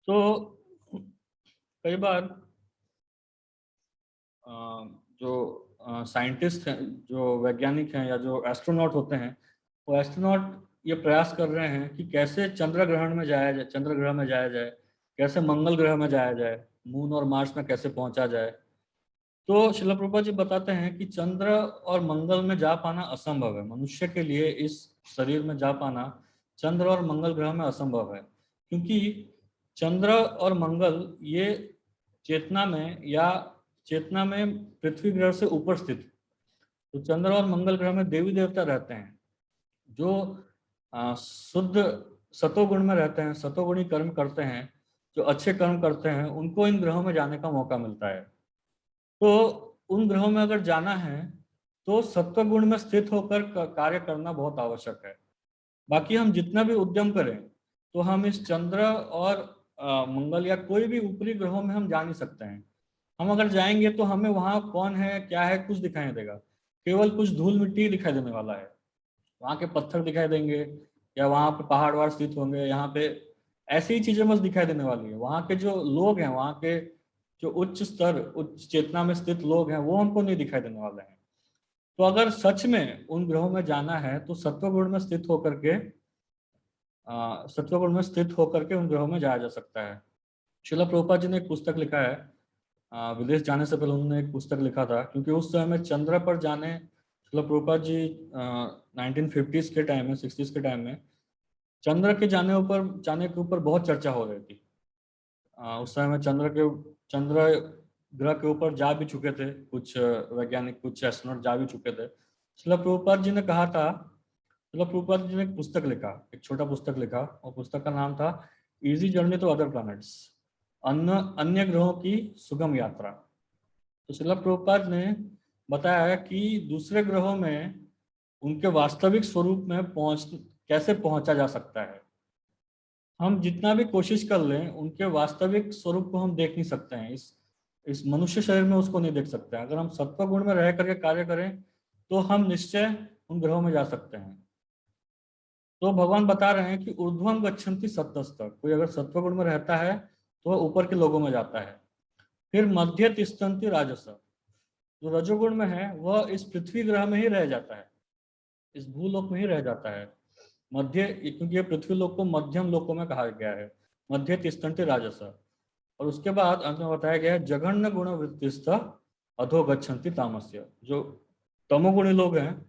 [SPEAKER 1] तो कई बार अ, जो साइंटिस्ट हैं, जो वैज्ञानिक हैं या जो एस्ट्रोनॉट होते हैं, वो एस्ट्रोनॉट ये प्रयास कर रहे हैं कि कैसे चंद्र ग्रहण में जाया जाए, चंद्र ग्रह में जाया जाए, कैसे मंगल ग्रह में जाया जाए, मून और मार्स में कैसे पहुंचा जाए। तो शिला प्रभुपाद जी बताते हैं कि चंद्र और मंगल में जा पाना असंभव है। मनुष्य के लिए इस शरीर में जा पाना चंद्र और मंगल ग्रह में असंभव है, क्योंकि चंद्र और मंगल ये चेतना में या चेतना में पृथ्वी ग्रह से ऊपर स्थित है। तो चंद्र और मंगल ग्रह में देवी देवता रहते हैं जो शुद्ध सतोगुण में रहते हैं, सतोगुणी कर्म करते हैं, जो अच्छे कर्म करते हैं, उनको इन ग्रहों में जाने का मौका मिलता है। तो उन ग्रहों में अगर जाना है तो सत्व गुण में स्थित होकर कार्य करना बहुत आवश्यक है। बाकी हम जितना भी उद्यम करें तो हम इस चंद्र और मंगल या कोई भी ऊपरी ग्रहों में हम जा नहीं सकते हैं। हम अगर जाएंगे तो हमें वहाँ कौन है क्या है कुछ दिखाई नहीं देगा, केवल कुछ धूल मिट्टी दिखाई देने वाला है। वहाँ के पत्थर दिखाई देंगे या वहाँ पे पहाड़ वहाड़ स्थित होंगे, यहाँ पे ऐसी ही चीजें बस दिखाई देने वाली है। वहाँ के जो लोग हैं, वहाँ के जो उच्च स्तर उच्च चेतना में स्थित लोग हैं, वो हमको नहीं दिखाई देने वाले हैं। तो अगर सच में उन ग्रहों में जाना है तो सत्वगुण में स्थित होकर के सत्वगुण में स्थित होकर के उन ग्रहों में जाया जा सकता है। शिला प्रभुपाद जी ने एक पुस्तक लिखा है, विदेश जाने से पहले उन्होंने एक पुस्तक लिखा था, क्योंकि उस समय में चंद्र पर जाने शिला प्रभुपाद जी 1950s के टाइम में 60s के टाइम में चंद्र के जाने के ऊपर बहुत चर्चा हो रही थी। उस समय में चंद्र ग्रह के ऊपर जा भी चुके थे कुछ वैज्ञानिक, कुछ एस्ट्रोनॉट जा भी चुके थे। शिला प्रभुपाद जी ने कहा था, शिला प्रभुपाद जी ने एक पुस्तक लिखा, एक छोटा पुस्तक लिखा, और पुस्तक का नाम था easy journey to other planets, अन्य अन्य ग्रहों की सुगम यात्रा। तो शिला प्रभुपाद ने बताया कि दूसरे ग्रहों में उनके वास्तविक स्वरूप में कैसे पहुंचा जा सकता है। हम जितना भी कोशिश कर लें उनके वास्तविक स्वरूप को हम देख नहीं सकते हैं, इस मनुष्य शरीर में उसको नहीं देख सकते हैं। अगर हम सत्व गुण में रह करके कार्य करें तो हम निश्चय उन ग्रहों में जा सकते हैं। तो भगवान बता रहे हैं कि ऊर्ध्वम गच्छन्ति सत्तस्त, कोई अगर सत्व गुण में रहता है तो वह ऊपर के लोगों में जाता है। फिर मध्य तिष्ठन्ति राजस, जो रजोगुण में है वह इस पृथ्वी ग्रह में ही रह जाता है, इस भूलोक में ही रह जाता है। मध्य, क्योंकि ये पृथ्वी लोक को मध्यम लोकों में कहा गया है, मध्य तिष्ठन्ति राजस। और उसके बाद अंत में बताया गया है जघन्य गुण वृत्तिस्थ अधो गच्छन्ति तामस्य, जो तमोगुणी लोग हैं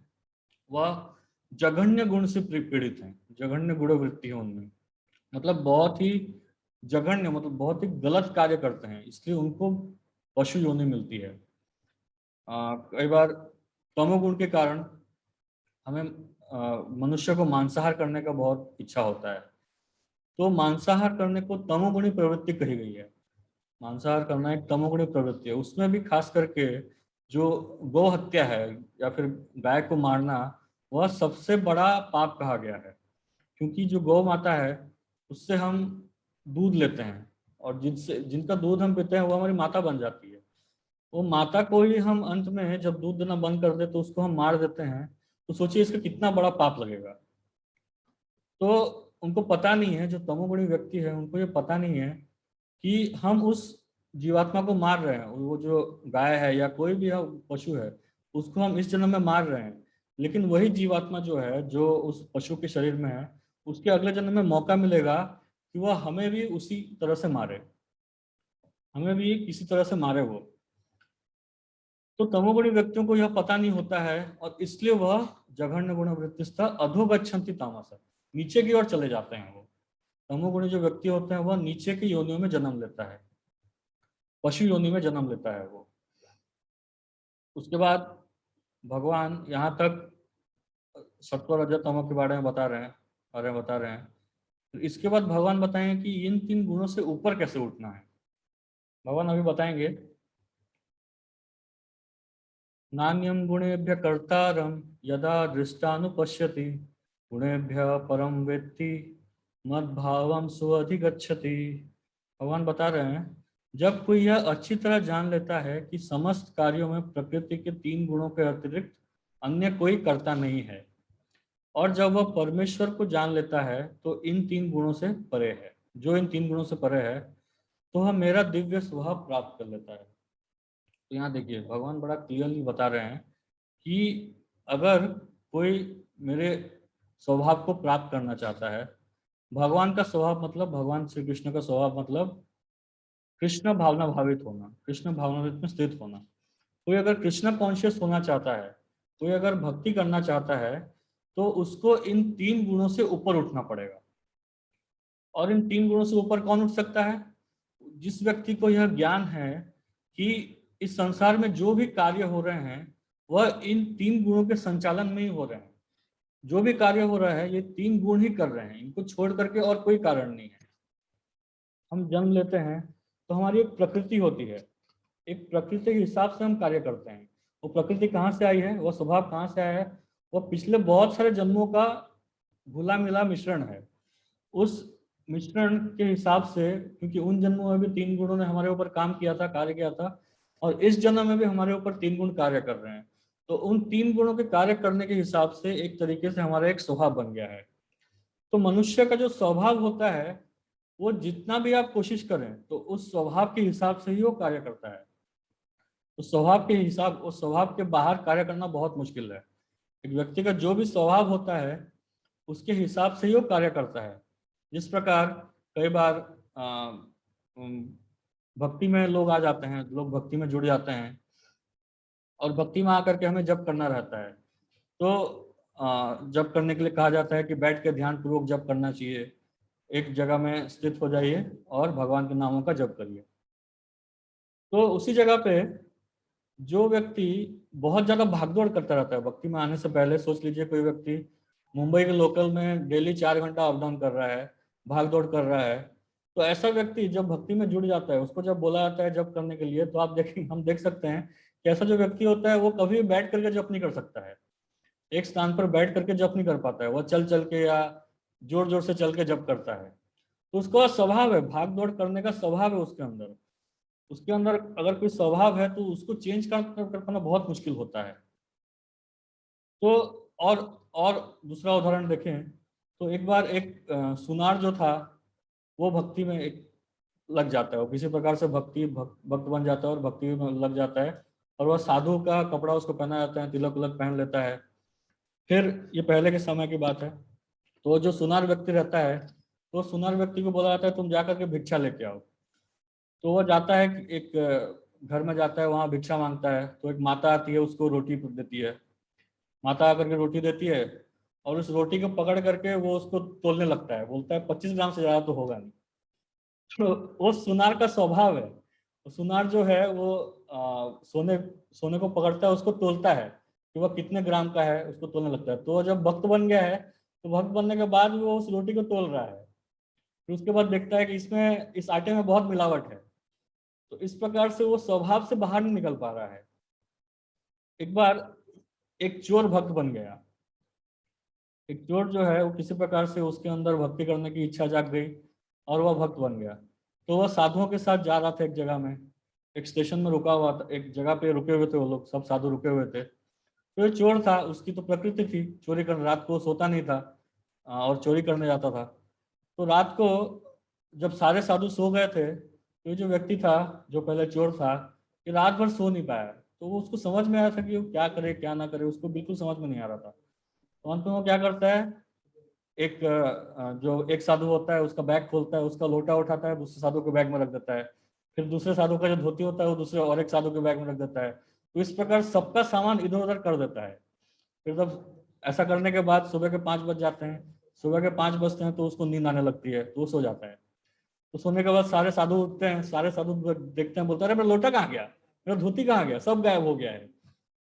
[SPEAKER 1] वह जघन्य गुण से पीड़ित हैं, जघन्य गुण वृत्ति है उनमें, मतलब बहुत ही जघन्य, मतलब बहुत ही गलत कार्य करते हैं, इसलिए उनको पशु योनि मिलती है। कई बार तमोगुण के कारण हमें मनुष्य को मांसाहार करने का बहुत इच्छा होता है, तो मांसाहार करने को तमोगुणी प्रवृत्ति कही गई है। मांसाहार करना एक तमोगुणी प्रवृत्ति है, उसमें भी खास करके जो गौ हत्या है या फिर गाय को मारना, वह सबसे बड़ा पाप कहा गया है। क्योंकि जो गौ माता है उससे हम दूध लेते हैं, और जिनका दूध हम पीते हैं वो हमारी माता बन जाती है। वो माता को ही हम अंत में जब दूध देना बंद कर दे तो उसको हम मार देते हैं, तो सोचिए इसका कितना बड़ा पाप लगेगा। तो उनको पता नहीं है, जो तमोगुणी व्यक्ति है उनको ये पता नहीं है कि हम उस जीवात्मा को मार रहे हैं, वो जो गाय है या कोई भी पशु है उसको हम इस जन्म में मार रहे हैं, लेकिन वही जीवात्मा जो है जो उस पशु के शरीर में है, उसके अगले जन्म में मौका मिलेगा कि वह हमें भी उसी तरह से मारे, हमें भी किसी तरह से मारे वो। तो तमोगुणी व्यक्तियों को यह पता नहीं होता है, और इसलिए वह जघन्य गुण वृत्तिस्थ अधोगच्छन्ति तामस, नीचे की ओर चले जाते हैं वो। तमोगुणी जो व्यक्ति होते हैं वह नीचे की योनियों में जन्म लेता है, पशु योनि में जन्म लेता है वो। उसके बाद भगवान यहाँ तक सत्व रज तमो के बारे में बता रहे हैं। तो इसके बाद भगवान बताएंगे कि इन तीन गुणों से ऊपर कैसे उठना है। भगवान अभी बताएंगे, नान्यम गुणेभ्य कर्तारम यदा दृष्टानुपश्यति गुणेभ्य परम वेत्ति मद्भावम सुअधिगच्छति। भगवान बता रहे हैं जब कोई यह अच्छी तरह जान लेता है कि समस्त कार्यों में प्रकृति के 3 गुणों के अतिरिक्त अन्य कोई कर्ता नहीं है, और जब वह परमेश्वर को जान लेता है तो इन 3 गुणों से परे है, जो इन 3 गुणों से परे है, तो वह मेरा दिव्य स्वभाव प्राप्त कर लेता है। तो यहाँ देखिए भगवान बड़ा क्लियरली बता रहे हैं कि अगर कोई मेरे स्वभाव को प्राप्त करना चाहता है, भगवान का स्वभाव मतलब भगवान श्री कृष्ण का स्वभाव मतलब कृष्ण भावना भावित होना, कृष्ण भावनावित में स्थित होना। कोई अगर कृष्ण कॉन्शियस होना चाहता है, कोई अगर भक्ति करना चाहता है, तो उसको इन 3 गुणों से ऊपर उठना पड़ेगा। और इन 3 गुणों से ऊपर कौन उठ सकता है? जिस व्यक्ति को यह ज्ञान है कि इस संसार में जो भी कार्य हो रहे हैं वह इन 3 गुणों के संचालन में ही हो रहे हैं। जो भी कार्य हो रहा है ये 3 गुण ही कर रहे हैं, इनको छोड़ करके और कोई कारण नहीं है। हम जन्म लेते हैं तो हमारी एक प्रकृति होती है, एक प्रकृति के हिसाब से हम कार्य करते हैं। वो प्रकृति कहाँ से आई है, वो स्वभाव कहाँ से आया है? वो पिछले बहुत सारे जन्मों का घुला मिला मिश्रण है। उस मिश्रण के हिसाब से, क्योंकि उन जन्मों में भी 3 गुणों ने हमारे ऊपर काम किया था, कार्य किया था, और इस जन्म में भी हमारे ऊपर 3 गुण कार्य कर रहे हैं। तो उन 3 गुणों के कार्य करने के हिसाब से एक तरीके से हमारा एक स्वभाव बन गया है। तो मनुष्य का जो स्वभाव होता है वो जितना भी आप कोशिश करें तो उस स्वभाव के हिसाब से ही वो कार्य करता है। उस स्वभाव के हिसाब, उस स्वभाव के बाहर कार्य करना बहुत मुश्किल है। एक व्यक्ति का जो भी स्वभाव होता है उसके हिसाब से ही वो कार्य करता है। जिस प्रकार कई बार भक्ति में लोग आ जाते हैं, लोग भक्ति में जुड़ जाते हैं और भक्ति में आकर के हमें जप करना रहता है। तो जप करने के लिए कहा जाता है कि बैठ के ध्यान पूर्वक जप करना चाहिए, एक जगह में स्थित हो जाइए और भगवान के नामों का जप करिए। तो उसी जगह पे जो व्यक्ति बहुत ज्यादा भागदौड़ करता रहता है भक्ति में आने से पहले, सोच लीजिए कोई व्यक्ति मुंबई के लोकल में डेली 4 घंटा अप डाउन कर रहा है, भागदौड़ कर रहा है, तो ऐसा व्यक्ति जब भक्ति में जुड़ जाता है, उसको जब बोला जाता है जप करने के लिए, तो आप देखें, हम देख सकते हैं कि ऐसा जो व्यक्ति होता है वो कभी भी बैठ करके जप नहीं कर सकता है, एक स्थान पर बैठ करके जप नहीं कर पाता है, वह चल चल के या जोर जोर से चल के जप करता है। तो उसका स्वभाव है, भाग दौड़ करने का स्वभाव है उसके अंदर। उसके अंदर अगर कोई स्वभाव है तो उसको चेंज कर पाना बहुत मुश्किल होता है। तो और और दूसरा उदाहरण देखें तो एक बार एक सुनार जो था वो भक्ति में एक लग जाता है, वो किसी प्रकार से भक्त बन जाता है और भक्ति में लग जाता है, और वह साधु का कपड़ा उसको पहना जाता है, तिलक उलक पहन लेता है। फिर ये पहले के समय की बात है। तो जो सुनार व्यक्ति रहता है तो सुनार व्यक्ति को बोला जाता है तुम जाकर के भिक्षा लेके आओ। तो वह जाता है, एक घर में जाता है, वहाँ भिक्षा मांगता है, तो एक माता आती है उसको रोटी देती है। माता आकर के रोटी देती है और उस रोटी को पकड़ करके वो उसको तोलने लगता है, बोलता है 25 ग्राम से ज्यादा तो होगा नहीं। तो वो सुनार का स्वभाव है, वो सुनार जो है वो सोने सोने को पकड़ता है, उसको तोलता है कि वह कितने ग्राम का है, उसको तोलने लगता है। तो वो जब भक्त बन गया है तो भक्त बनने के बाद भी वो उस रोटी को तोल रहा है। फिर उसके बाद देखता है कि इसमें, इस आटे में बहुत मिलावट है। तो इस प्रकार से वो स्वभाव से बाहर नहीं निकल पा रहा है। एक बार एक चोर भक्त बन गया। एक चोर जो है वो किसी प्रकार से उसके अंदर भक्ति करने की इच्छा जाग गई और वह भक्त बन गया। तो वह साधुओं के साथ जा रहा था, एक जगह में, एक स्टेशन में रुका हुआ था, एक जगह पे रुके हुए थे वो लोग, सब साधु रुके हुए थे। तो ये चोर था, उसकी तो प्रकृति थी चोरी कर, रात को सोता नहीं था और चोरी करने जाता था। तो रात को जब सारे साधु सो गए थे तो ये जो व्यक्ति था, जो पहले चोर था, ये रात भर सो नहीं पाया। तो वो, उसको समझ में आया था कि वो क्या करे क्या ना करे, उसको बिल्कुल समझ में नहीं आ रहा था। तो अंत में वो क्या करता है, एक जो एक साधु होता है उसका बैग खोलता है, उसका लोटा उठाता है, दूसरे साधु के बैग में रख देता है। फिर दूसरे साधु का जो धोती होता है वो दूसरे और एक साधु के बैग में रख देता है। तो इस प्रकार सबका सामान इधर उधर कर देता है। फिर जब ऐसा करने के बाद सुबह के 5 बज जाते हैं, सुबह के 5 बजते हैं तो उसको नींद आने लगती है, तो वो सो जाता है। तो सोने के बाद सारे साधु उठते हैं, सारे साधु देखते हैं, बोलते हैं अरे मेरा लोटा कहाँ गया, मेरा धोती कहाँ गया, सब गायब हो गया है।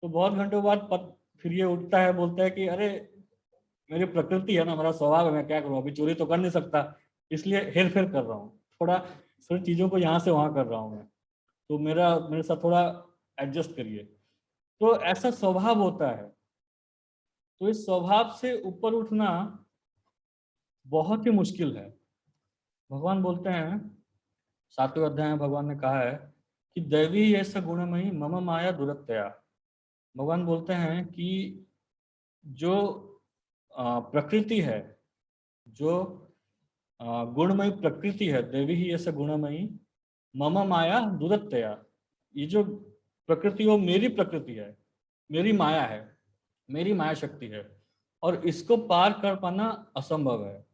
[SPEAKER 1] तो बहुत घंटों बाद फिर ये उठता है, बोलता है कि अरे मेरी प्रकृति है ना, मेरा स्वभाव है, मैं क्या करूँ, अभी चोरी तो कर नहीं सकता, इसलिए हेर फेर कर रहा हूँ, थोड़ा सारी चीजों को यहाँ से वहां कर रहा हूँ मैं, तो मेरे साथ थोड़ा एडजस्ट करिए। तो ऐसा स्वभाव होता है। तो इस स्वभाव से ऊपर उठना बहुत ही मुश्किल है। भगवान बोलते हैं 7वें अध्याय में भगवान ने कहा है कि दैवी ऐसा गुणमयी मम माया दुरत्या। भगवान बोलते हैं कि जो प्रकृति है, जो गुणमयी प्रकृति है, देवी ही ऐसा गुणमयी मम माया दुरत्या। ये जो प्रकृति वो मेरी प्रकृति है, मेरी माया है, मेरी माया शक्ति है, और इसको पार कर पाना असंभव है।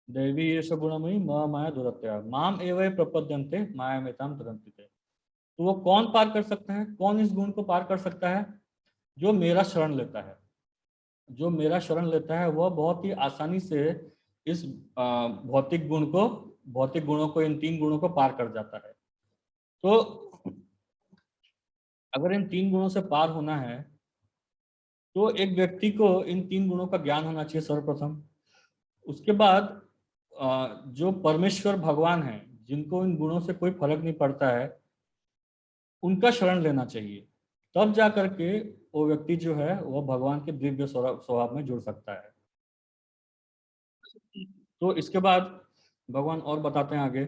[SPEAKER 1] देवी ये सब गुणमयी मम माया दुरत्या माम एवं प्रपद्यन्ते माया में ताम तरन्ति ते। तो वो कौन पार कर सकता है, कौन इस गुण को पार कर सकता है? जो मेरा शरण लेता है। जो मेरा शरण लेता है वह बहुत ही आसानी से इस भौतिक गुण को, भौतिक गुणों को, इन 3 गुणों को पार कर जाता है। तो अगर इन 3 गुणों से पार होना है तो एक व्यक्ति को इन 3 गुणों का ज्ञान होना चाहिए सर्वप्रथम। उसके बाद जो परमेश्वर भगवान है, जिनको इन गुणों से कोई फर्क नहीं पड़ता है, उनका शरण लेना चाहिए। तब जा करके वो व्यक्ति जो है वह भगवान के दिव्य स्वभाव में जुड़ सकता है। तो इसके बाद भगवान और बताते हैं आगे,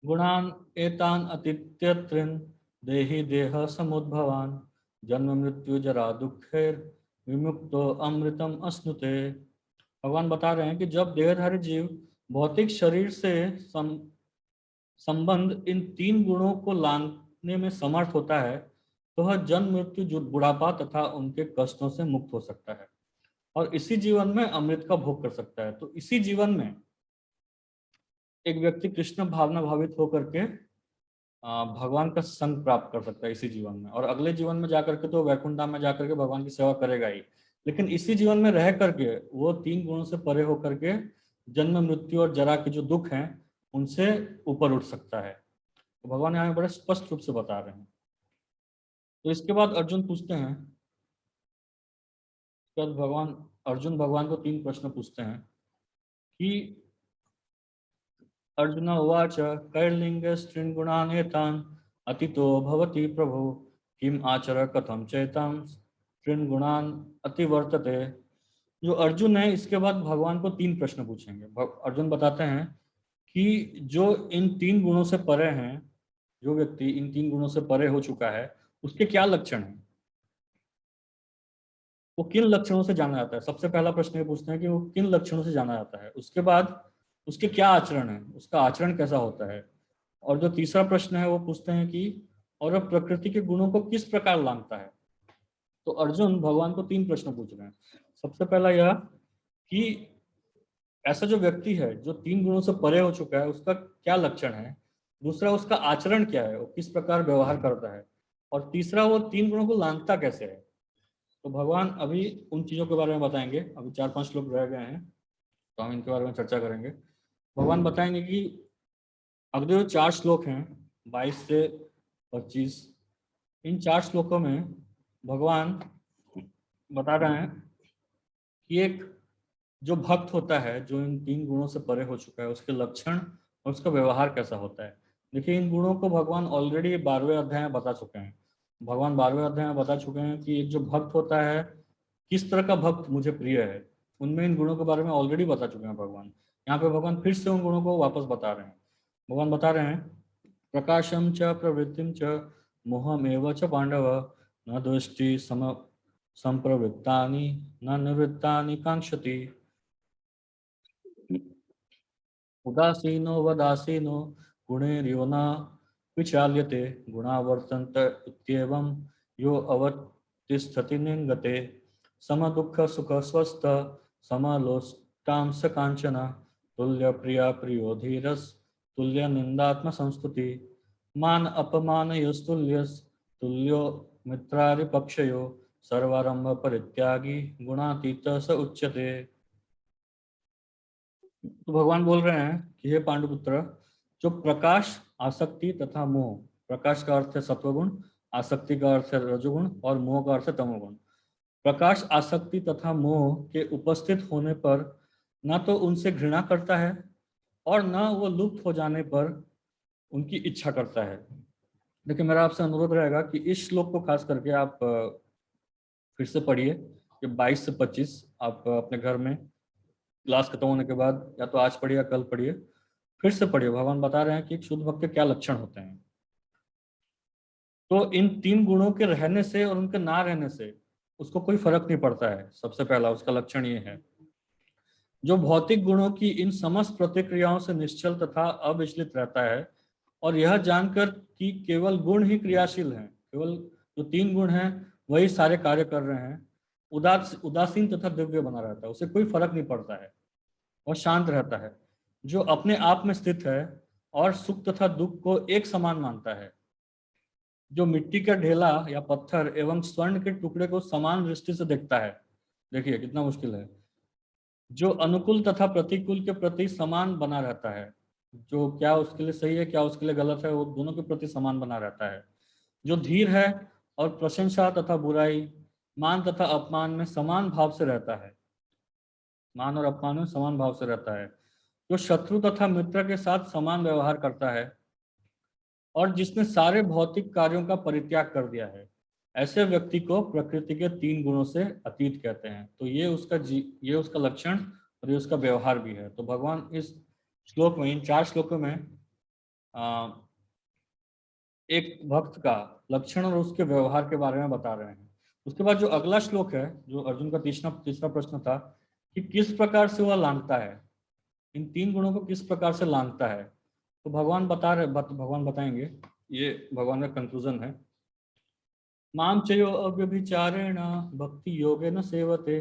[SPEAKER 1] गुणान एतान अतित्यत्रिन देहि देह समुद्भवान जन्म मृत्यु जरा दुखेर विमुक्तो अमृतम अश्नुते। भगवान बता रहे हैं कि जब देहधारी जीव भौतिक शरीर से संबंध इन 3 गुणों को लाने में समर्थ होता है तो वह जन्म मृत्यु, जो बुढ़ापा तथा उनके कष्टों से मुक्त हो सकता है और इसी जीवन में अमृत का भोग कर सकता है। तो इसी जीवन में एक व्यक्ति कृष्ण भावना भावित होकर के भगवान का संग प्राप्त कर सकता है इसी जीवन में, और अगले जीवन में जाकर के तो वैकुंठ धाम में जाकर के भगवान की सेवा करेगा ही, लेकिन इसी जीवन में रह करके वो 3 गुणों से परे होकर के जन्म मृत्यु और जरा के जो दुख हैं उनसे ऊपर उठ सकता है। तो भगवान यहाँ बड़े स्पष्ट रूप से बता रहे हैं। तो इसके बाद अर्जुन पूछते हैं, अर्जुन भगवान को 3 प्रश्न पूछते हैं कि अर्जुन उवाच कैर्लिंगे स्त्रीन् गुणान् एतान् अतितो भवति प्रभो किम आचर कथम चैतां स्त्रीन् गुणान् अतिवर्तते। जो अर्जुन है इसके बाद भगवान को 3 प्रश्न पूछेंगे। अर्जुन बताते हैं कि जो इन 3 गुणों से परे हैं, जो व्यक्ति इन 3 गुणों से परे हो चुका है उसके क्या लक्षण हैं, वो किन लक्षणों से जाना जाता है। सबसे पहला प्रश्न ये पूछते हैं कि वो किन लक्षणों से जाना जाता है, उसके बाद उसके क्या आचरण है, उसका आचरण कैसा होता है, और जो तीसरा प्रश्न है वो पूछते हैं कि और वह प्रकृति के गुणों को किस प्रकार लांघता है। तो अर्जुन भगवान को 3 प्रश्न पूछ रहे हैं। सबसे पहला यह कि ऐसा जो व्यक्ति है जो 3 गुणों से परे हो चुका है उसका क्या लक्षण है, दूसरा उसका आचरण क्या है, वो किस प्रकार व्यवहार करता है, और तीसरा वो 3 गुणों को लांघता कैसे है। तो भगवान अभी उन चीजों के बारे में बताएंगे। अभी 4-5 लोग रह गए हैं तो हम इनके बारे में चर्चा करेंगे। भगवान बताएंगे कि अगले जो 4 श्लोक हैं 22 से 25, इन 4 श्लोकों में भगवान बता रहे हैं कि एक जो भक्त होता है जो इन 3 गुणों से परे हो चुका है उसके लक्षण और उसका व्यवहार कैसा होता है। देखिए इन गुणों को भगवान ऑलरेडी 12वें अध्याय में बता चुके हैं। भगवान 12वें अध्याय में बता चुके हैं कि एक जो भक्त होता है, किस तरह का भक्त मुझे प्रिय है, उनमें इन गुणों के बारे में ऑलरेडी बता चुके हैं भगवान। यहाँ पे भगवान फिर से उन गुणों को वापस बता रहे हैं। भगवान बता रहे हैं, प्रकाशम च प्रवृत्तिम च मोहमेव च पांडव न दृष्टि संप्रवृत्तानि न निवृत्तानि कांक्षति उदासीनो वदासीनो गुणैर्यो न विचाल्यते गुणा वर्तन्त इत्येवं यो अवतिष्ठति निंगते सम दुःख सुख स्वस्थ समलोष्टां स कांचन तुल्य प्रिया प्रियो धीरस तुल्य निंदात्म संस्तुति मान अपमान यस्तुल्यस तुल्यो मित्रारिपक्षयो सर्वारंभ परित्यागी गुणातीत स उच्यते। तो भगवान बोल रहे हैं कि हे पांडुपुत्र, जो प्रकाश, आसक्ति तथा मोह, प्रकाश का अर्थ है सत्वगुण, आसक्ति का अर्थ है रजोगुण और मोह का अर्थ है तमोगुण। प्रकाश, आसक्ति तथा मोह के उपस्थित होने पर न तो उनसे घृणा करता है और न वो लुप्त हो जाने पर उनकी इच्छा करता है। देखिए मेरा आपसे अनुरोध रहेगा कि इस श्लोक को खास करके आप फिर से पढ़िए, ये 22 से 25 आप अपने घर में क्लास खत्म होने के बाद या तो आज पढ़िए या कल पढ़िए, फिर से पढ़िए। भगवान बता रहे हैं कि एक शुद्ध भक्त के क्या लक्षण होते हैं। तो इन 3 गुणों के रहने से और उनके ना रहने से उसको कोई फर्क नहीं पड़ता है। सबसे पहला उसका लक्षण ये है, जो भौतिक गुणों की इन समस्त प्रतिक्रियाओं से निश्चल तथा अविचलित रहता है, और यह जानकर कि केवल गुण ही क्रियाशील हैं, केवल जो 3 गुण हैं वही सारे कार्य कर रहे हैं, उदासीन तथा दिव्य बना रहता है, उसे कोई फर्क नहीं पड़ता है और शांत रहता है, जो अपने आप में स्थित है और सुख तथा दुख को एक समान मानता है, जो मिट्टी का ढेला या पत्थर एवं स्वर्ण के टुकड़े को समान दृष्टि से देखता है। देखिए कितना मुश्किल है। जो अनुकूल तथा प्रतिकूल के प्रति समान बना रहता है, जो क्या उसके लिए सही है क्या उसके लिए गलत है वो दोनों के प्रति समान बना रहता है, जो धीर है और प्रशंसा तथा बुराई, मान तथा अपमान में समान भाव से रहता है, मान और अपमान में समान भाव से रहता है, जो शत्रु तथा मित्र के साथ समान व्यवहार करता है, और जिसने सारे भौतिक कार्यों का परित्याग कर दिया है, ऐसे व्यक्ति को प्रकृति के 3 गुणों से अतीत कहते हैं। तो ये उसका लक्षण और ये उसका व्यवहार भी है। तो भगवान इस श्लोक में, इन 4 श्लोकों में आ, एक भक्त का लक्षण और उसके व्यवहार के बारे में बता रहे हैं। उसके बाद जो अगला श्लोक है, जो अर्जुन का तीसरा प्रश्न था कि किस प्रकार से वह लांघता है, इन 3 गुणों को किस प्रकार से लांघता है, तो भगवान बताएंगे। ये भगवान का कंक्लूजन है। माम चयो अव्यभिचारेण भक्ति योगेन सेवते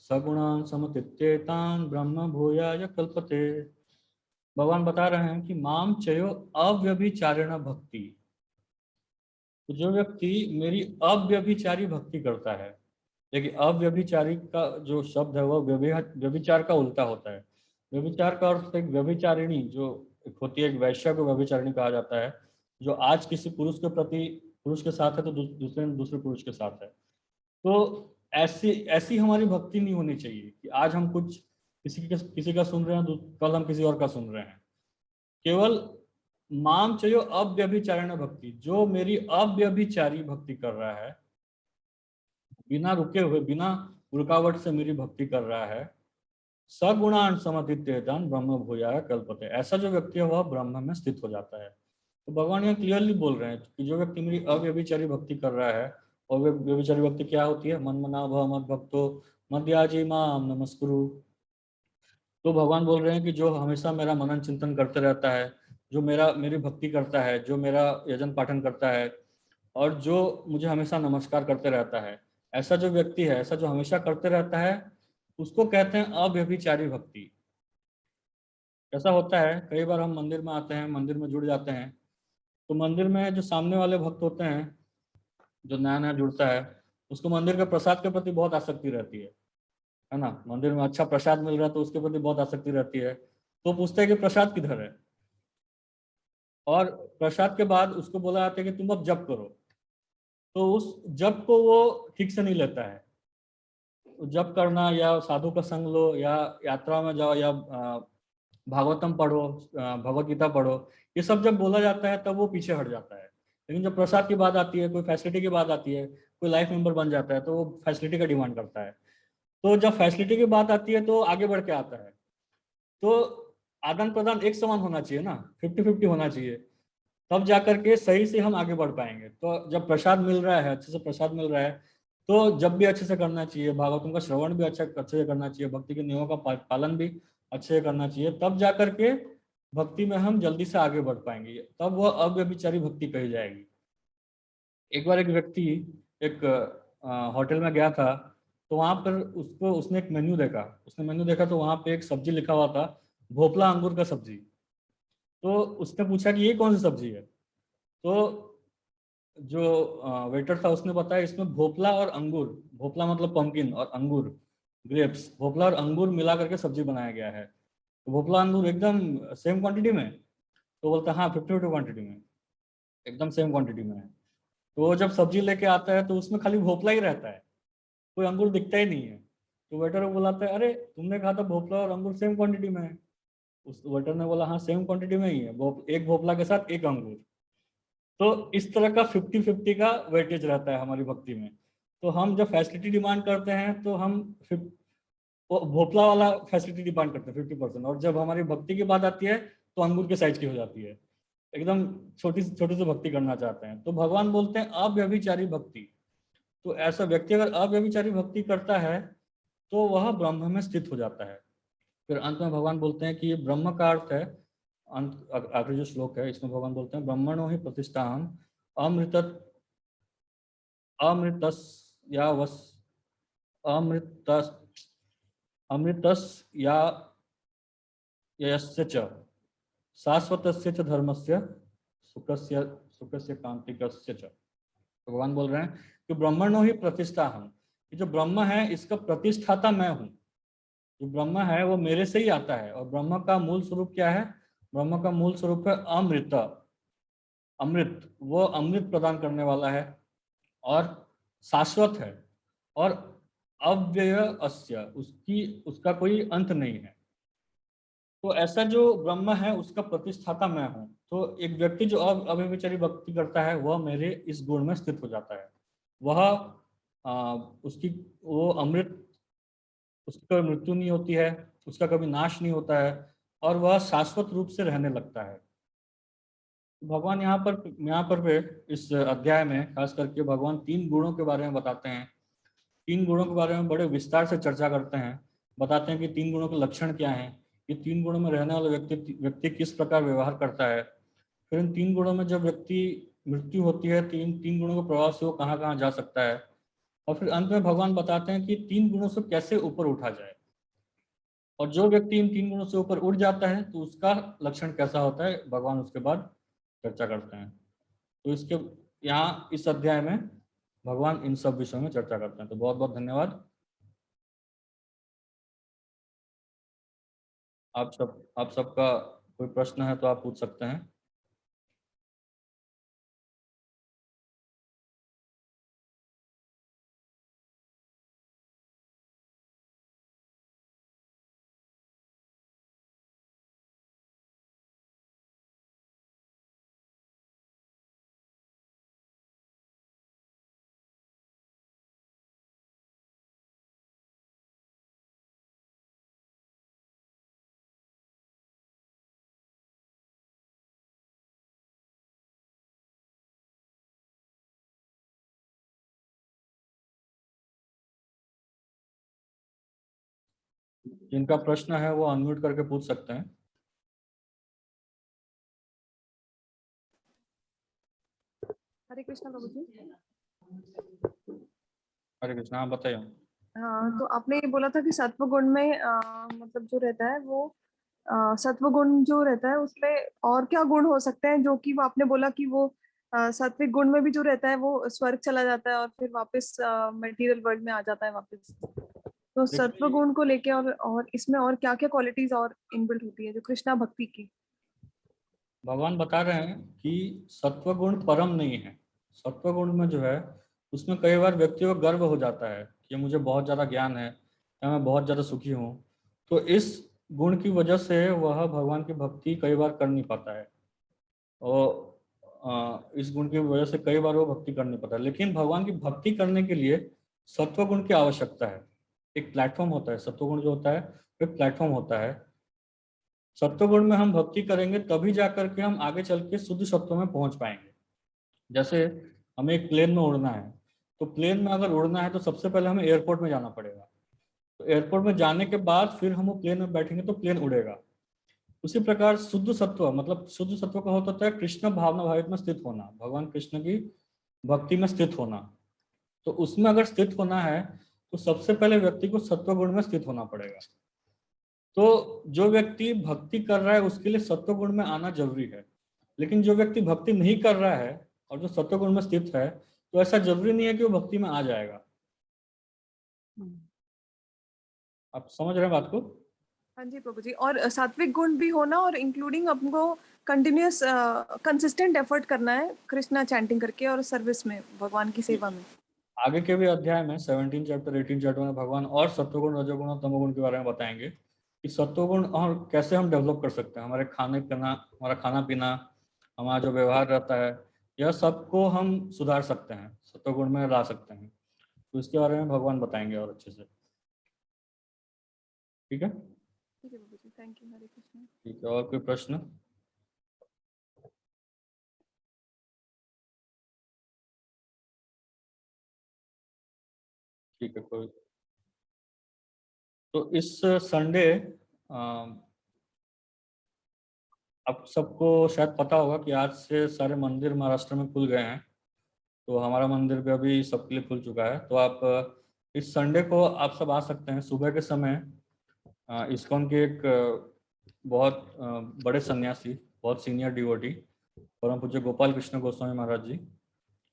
[SPEAKER 1] सगुणान समतीत्येतान ब्रह्म भूयाय कल्पते। भगवान बता रहे हैं कि माम चयो अव्यभिचारेण भक्ति, तो जो व्यक्ति मेरी अव्यभिचारी भक्ति करता है। देखिए अव्यभिचारी का जो शब्द है वह व्यभिचार का उल्टा होता है। व्यभिचार का अर्थ एक व्यभिचारिणी जो एक होती है, एक वैश्या को व्यभिचारिणी कहा जाता है, जो आज किसी पुरुष के साथ है तो दूसरे पुरुष के साथ है। तो ऐसी ऐसी हमारी भक्ति नहीं होनी चाहिए कि आज हम कुछ किसी का सुन रहे हैं, कल हम किसी और का सुन रहे हैं। केवल माम चाहिए अव्यभिचारिण भक्ति, जो मेरी अव्यभिचारी भक्ति कर रहा है, बिना रुके हुए बिना रुकावट से मेरी भक्ति कर रहा है, सगुणान समतीत्येतान ब्रह्म भूयाय कल्पते, ऐसा जो व्यक्ति है वह ब्रह्म में स्थित हो जाता है। तो भगवान यहाँ क्लियरली बोल रहे हैं कि जो व्यक्ति मेरी अव्यभिचारी भक्ति कर रहा है, और व्यभिचारी भक्ति क्या होती है, मन मना भव मद भक्तो मद्याजी माम नमस्कुरु। तो भगवान बोल रहे हैं कि जो हमेशा मेरा मनन चिंतन करते रहता है, जो मेरी भक्ति करता है, जो मेरा यजन पाठन करता है, और जो मुझे हमेशा नमस्कार करते रहता है, ऐसा जो व्यक्ति है, ऐसा जो हमेशा करते रहता है, उसको कहते हैं अव्यभिचारी भक्ति। ऐसा होता है कई बार हम मंदिर में आते हैं, मंदिर में जुड़ जाते हैं, तो मंदिर में जो सामने वाले भक्त होते हैं, जो नया नया जुड़ता है, उसको मंदिर के प्रसाद के प्रति बहुत आसक्ति रहती है ना। मंदिर में अच्छा प्रसाद मिल रहा है तो उसके प्रति बहुत आसक्ति रहती है, तो पूछते हैं कि प्रसाद किधर है, और प्रसाद के बाद उसको बोला जाता है कि तुम अब जप करो। तो उस जप को वो ठीक से नहीं लेता है। जप करना या साधु का संग लो या यात्रा में जाओ या भागवतम पढ़ो, भगवत गीता पढ़ो, ये सब जब बोला जाता है तब वो पीछे हट जाता है। लेकिन जब प्रसाद की बात आती है, कोई फैसिलिटी की बात आती है, कोई लाइफ मेंबर बन जाता है, तो वो फैसिलिटी का डिमांड करता है। तो जब फैसिलिटी की बात आती है तो आगे बढ़ के आता है। तो आदान प्रदान एक समान होना चाहिए ना, 50-50 होना चाहिए, तब जाकर के सही से हम आगे बढ़ पाएंगे। तो जब प्रसाद मिल रहा है, अच्छे से प्रसाद मिल रहा है, तो जब भी अच्छे से करना चाहिए, भागवतों का श्रवण भी अच्छे से करना चाहिए, भक्ति के नियमों का पालन भी अच्छे से करना चाहिए, तब जाकर के भक्ति में हम जल्दी से आगे बढ़ पाएंगे, तब वह अव्यभिचारी भक्ति कही जाएगी। एक बार एक व्यक्ति एक होटल में गया था, तो वहां पर उसने एक मेन्यू देखा, तो वहां पे एक सब्जी लिखा हुआ था, भोपला अंगूर का सब्जी। तो उसने पूछा कि ये कौन सी सब्जी है, तो जो वेटर था उसने बताया इसमें भोपला और अंगूर, भोपला मतलब पंपकिन और अंगूर ग्रेप्स, भोपला और अंगूर मिला करके सब्जी बनाया गया है। तो भोपला अंगूर एकदम सेम क्वांटिटी में, तो बोलता है हाँ 50-50 क्वांटिटी में, एकदम सेम क्वांटिटी में है। तो वो जब सब्जी लेके आता है तो उसमें खाली भोपला ही रहता है, कोई अंगूर दिखता ही नहीं है। तो वेटर को बुलाता है, अरे तुमने कहा था भोपला और अंगूर सेम क्वांटिटी में है। उस वेटर ने बोला हाँ सेम क्वांटिटी में ही है, एक भोपला के साथ एक अंगूर। तो इस तरह का 50-50 का वेटेज रहता है हमारी भक्ति में। तो हम जब फैसिलिटी डिमांड करते हैं तो हम वो भोपला वाला फैसिलिटी डिमांड करते हैं 50%, और जब हमारी भक्ति की बात आती है तो अंगूर के साइज की हो जाती है, एकदम छोटी छोटी सी भक्ति करना चाहते हैं। तो भगवान बोलते हैं अव्यभिचारी भक्ति। तो ऐसा व्यक्ति अगर अव्यभिचारी भक्ति करता है तो वह ब्रह्म में स्थित हो जाता है। फिर अंत में भगवान बोलते हैं कि ये ब्रह्म का अर्थ है, अंत आखिरी जो श्लोक है इसमें भगवान बोलते हैं ब्रह्मणो ही प्रतिष्ठाहम अमृत अमृतस या वस अमृतस अमृतस या यस्य च शाश्वतस्य च धर्मस्य सुखस्य सुखस्य कांतिकस्य च। तो भगवान बोल रहे हैं कि ब्रह्मणो ही प्रतिष्ठा हम, कि जो ब्रह्म है इसका प्रतिष्ठाता मैं हूँ। जो ब्रह्म है वो मेरे से ही आता है, और ब्रह्म का मूल स्वरूप क्या है? ब्रह्म का मूल स्वरूप है अमृत। अमृत, वो अमृत प्रदान करने वाला है और शाश्वत है और अव्यय अस्य, उसका कोई अंत नहीं है। तो ऐसा जो ब्रह्म है उसका प्रतिष्ठाता मैं हूँ। तो एक व्यक्ति जो अव्यभिचारी भक्ति करता है वह मेरे इस गुण में स्थित हो जाता है। वह उसकी वो अमृत, उसकी कभी मृत्यु नहीं होती है, उसका कभी नाश नहीं होता है, और वह शाश्वत रूप से रहने लगता है। भगवान यहाँ पर पे इस अध्याय में खास करके भगवान 3 गुणों के बारे में बताते हैं। 3 गुणों के बारे में बड़े विस्तार से चर्चा करते हैं, बताते हैं कि 3 गुणों के लक्षण क्या हैं, ये 3 गुणों में रहने वाला व्यक्ति किस प्रकार व्यवहार करता है। फिर इन 3 गुणों में जब व्यक्ति मृत्यु होती है तो इन 3 गुणों के प्रभाव से वो कहाँ कहाँ जा सकता है। और फिर अंत में भगवान बताते हैं कि 3 गुणों से कैसे ऊपर उठा जाए, और जो व्यक्ति इन 3 गुणों से ऊपर उठ जाता है तो उसका लक्षण कैसा होता है, भगवान उसके बाद चर्चा करते हैं। तो इसके यहाँ इस अध्याय में भगवान इन सब विषयों में चर्चा करते हैं। तो बहुत बहुत धन्यवाद। आप सबका कोई प्रश्न है तो आप पूछ सकते हैं। जिनका प्रश्न है वो अनम्यूट करके पूछ सकते हैं।
[SPEAKER 2] हरे कृष्णा प्रभु जी।
[SPEAKER 1] हरे कृष्णा, आप बताइए।
[SPEAKER 2] हाँ, तो आपने ये बोला था कि सत्व गुण में मतलब जो रहता है वो सत्व गुण जो रहता है उसमें और क्या गुण हो सकते हैं, जो कि वो आपने बोला कि वो सात्विक गुण में भी जो रहता है वो स्वर्ग चला जाता है और फिर वापस मटेरियल वर्ल्ड में आ जाता है वापस। तो सत्व
[SPEAKER 1] देखिए,
[SPEAKER 2] गुण को लेके और इसमें और क्या क्या क्वालिटीज और इनबिल्ट होती है जो कृष्णा भक्ति की।
[SPEAKER 1] भगवान बता रहे हैं कि सत्वगुण परम नहीं है। सत्वगुण में जो है उसमें कई बार व्यक्ति को गर्व हो जाता है कि मुझे बहुत ज़्यादा ज्ञान है या मैं बहुत ज़्यादा सुखी हूँ। तो इस गुण की वजह से वह भगवान की भक्ति कई बार कर नहीं पाता है, और इस गुण की वजह से कई बार वो भक्ति कर नहीं पाता है। लेकिन भगवान की भक्ति करने के लिए सत्वगुण की आवश्यकता है। एक प्लेटफॉर्म होता है, सत्वगुण जो होता है एक प्लेटफॉर्म होता है। सत्वगुण में हम भक्ति करेंगे तभी जाकर के हम आगे चल के शुद्ध सत्व में पहुंच पाएंगे। जैसे हमें एक प्लेन में उड़ना है, तो प्लेन में अगर उड़ना है तो सबसे पहले हमें एयरपोर्ट में जाना पड़ेगा। तो एयरपोर्ट में जाने के बाद फिर हम वो प्लेन में बैठेंगे तो प्लेन उड़ेगा। उसी प्रकार शुद्ध सत्व, मतलब शुद्ध सत्व का होता है कृष्ण भावना भावित में स्थित होना, भगवान कृष्ण की भक्ति में स्थित होना। तो उसमें अगर स्थित होना है तो सबसे पहले व्यक्ति को सत्व गुण में स्थित होना पड़ेगा। तो जो व्यक्ति भक्ति कर रहा है उसके लिए सत्व गुण में आना जरूरी है। लेकिन जो व्यक्ति भक्ति नहीं कर रहा है और जो सत्व गुण में स्थित है, तो ऐसा जरूरी नहीं है कि वो भक्ति में आ जाएगा। आप समझ रहे हैं बात को?
[SPEAKER 2] हाँ जी प्रभु जी। और सात्विक गुण भी होना और इंक्लूडिंग हमको कंटिन्यूअस कंसिस्टेंट एफर्ट करना है कृष्णा चैंटिंग करके और सर्विस में, भगवान की सेवा में।
[SPEAKER 1] आगे के भी अध्याय में 17 चैप्टर 18 चैप्टर में भगवान और सत्वगुण रजोगुण और तमोगुण के बारे में बताएंगे कि सत्वगुण और कैसे हम डेवलप कर सकते हैं। हमारे खाने पीना, हमारा खाना पीना, हमारा जो व्यवहार रहता है, यह सबको हम सुधार सकते हैं, सत्वगुण में ला सकते हैं। तो इसके बारे में भगवान बताएंगे और अच्छे से। ठीक है,
[SPEAKER 2] ठीक है बाबूजी, थैंक यू, हरे कृष्ण।
[SPEAKER 1] ठीक है। और कोई प्रश्न? ठीक है, कोई। तो इस संडे आप सबको शायद पता होगा कि आज से सारे मंदिर महाराष्ट्र में खुल गए हैं। तो हमारा मंदिर भी अभी सबके लिए खुल चुका है। तो आप इस संडे को आप सब आ सकते हैं सुबह के समय। इस्कॉन के एक बहुत बड़े सन्यासी, बहुत सीनियर डिवोटी, परम पूज्य गोपाल कृष्ण गोस्वामी महाराज जी,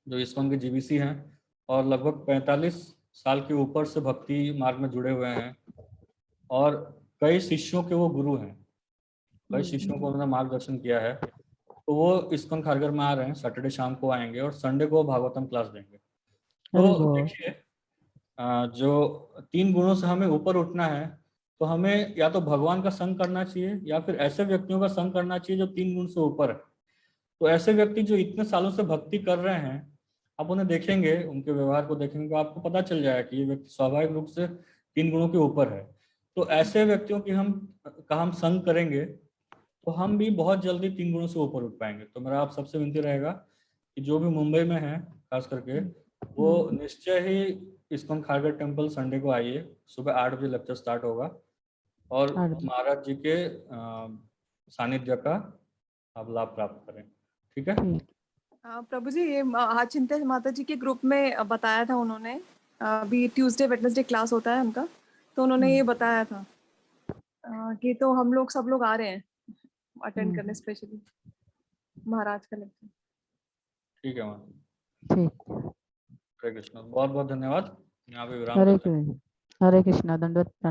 [SPEAKER 1] जो इस्कॉन के जीबीसी हैं और लगभग 45 साल के ऊपर से भक्ति मार्ग में जुड़े हुए हैं, और कई शिष्यों के वो गुरु हैं। कई शिष्यों को उन्होंने मार्गदर्शन किया है। तो वो इस्कॉन खारघर में आ रहे हैं, सैटरडे शाम को आएंगे और संडे को भागवतम क्लास देंगे।
[SPEAKER 3] अरे
[SPEAKER 1] तो
[SPEAKER 3] वाह।
[SPEAKER 1] देखिए, जो 3 गुणों से हमें ऊपर उठना है, तो हमें या तो भगवान का संग करना चाहिए या फिर ऐसे व्यक्तियों का संग करना चाहिए जो 3 गुण से ऊपर है। तो ऐसे व्यक्ति जो इतने सालों से भक्ति कर रहे हैं, आप उन्हें देखेंगे, उनके व्यवहार को देखेंगे तो आपको पता चल जाएगा कि ये व्यक्ति स्वाभाविक रूप से 3 गुणों के ऊपर है। तो ऐसे व्यक्तियों की हम संग करेंगे तो हम भी बहुत जल्दी 3 गुणों से ऊपर उठ पाएंगे। तो मेरा आप सबसे विनती रहेगा कि जो भी मुंबई में है खास करके, वो निश्चय ही इस्कॉन खारघर टेम्पल संडे को आइए। सुबह 8 बजे लेक्चर स्टार्ट होगा और महाराज जी के सानिध्य का आप लाभ प्राप्त करें। ठीक है।
[SPEAKER 2] प्रभु जी, ये चिंता माता जी के ग्रुप में बताया था उन्होंने, अभी ट्यूसडे वेडनेसडे क्लास होता है उनका, तो उन्होंने ये बताया था कि तो हम लोग सब लोग आ रहे हैं अटेंड करने, स्पेशली महाराज का लेक्चर।
[SPEAKER 1] ठीक है मैम,
[SPEAKER 3] ठीक।
[SPEAKER 1] हरे कृष्ण, बहुत बहुत धन्यवाद। यहाँ पे विराम करते हैं।
[SPEAKER 3] हरे कृष्णा, दंडवत प्रणाम।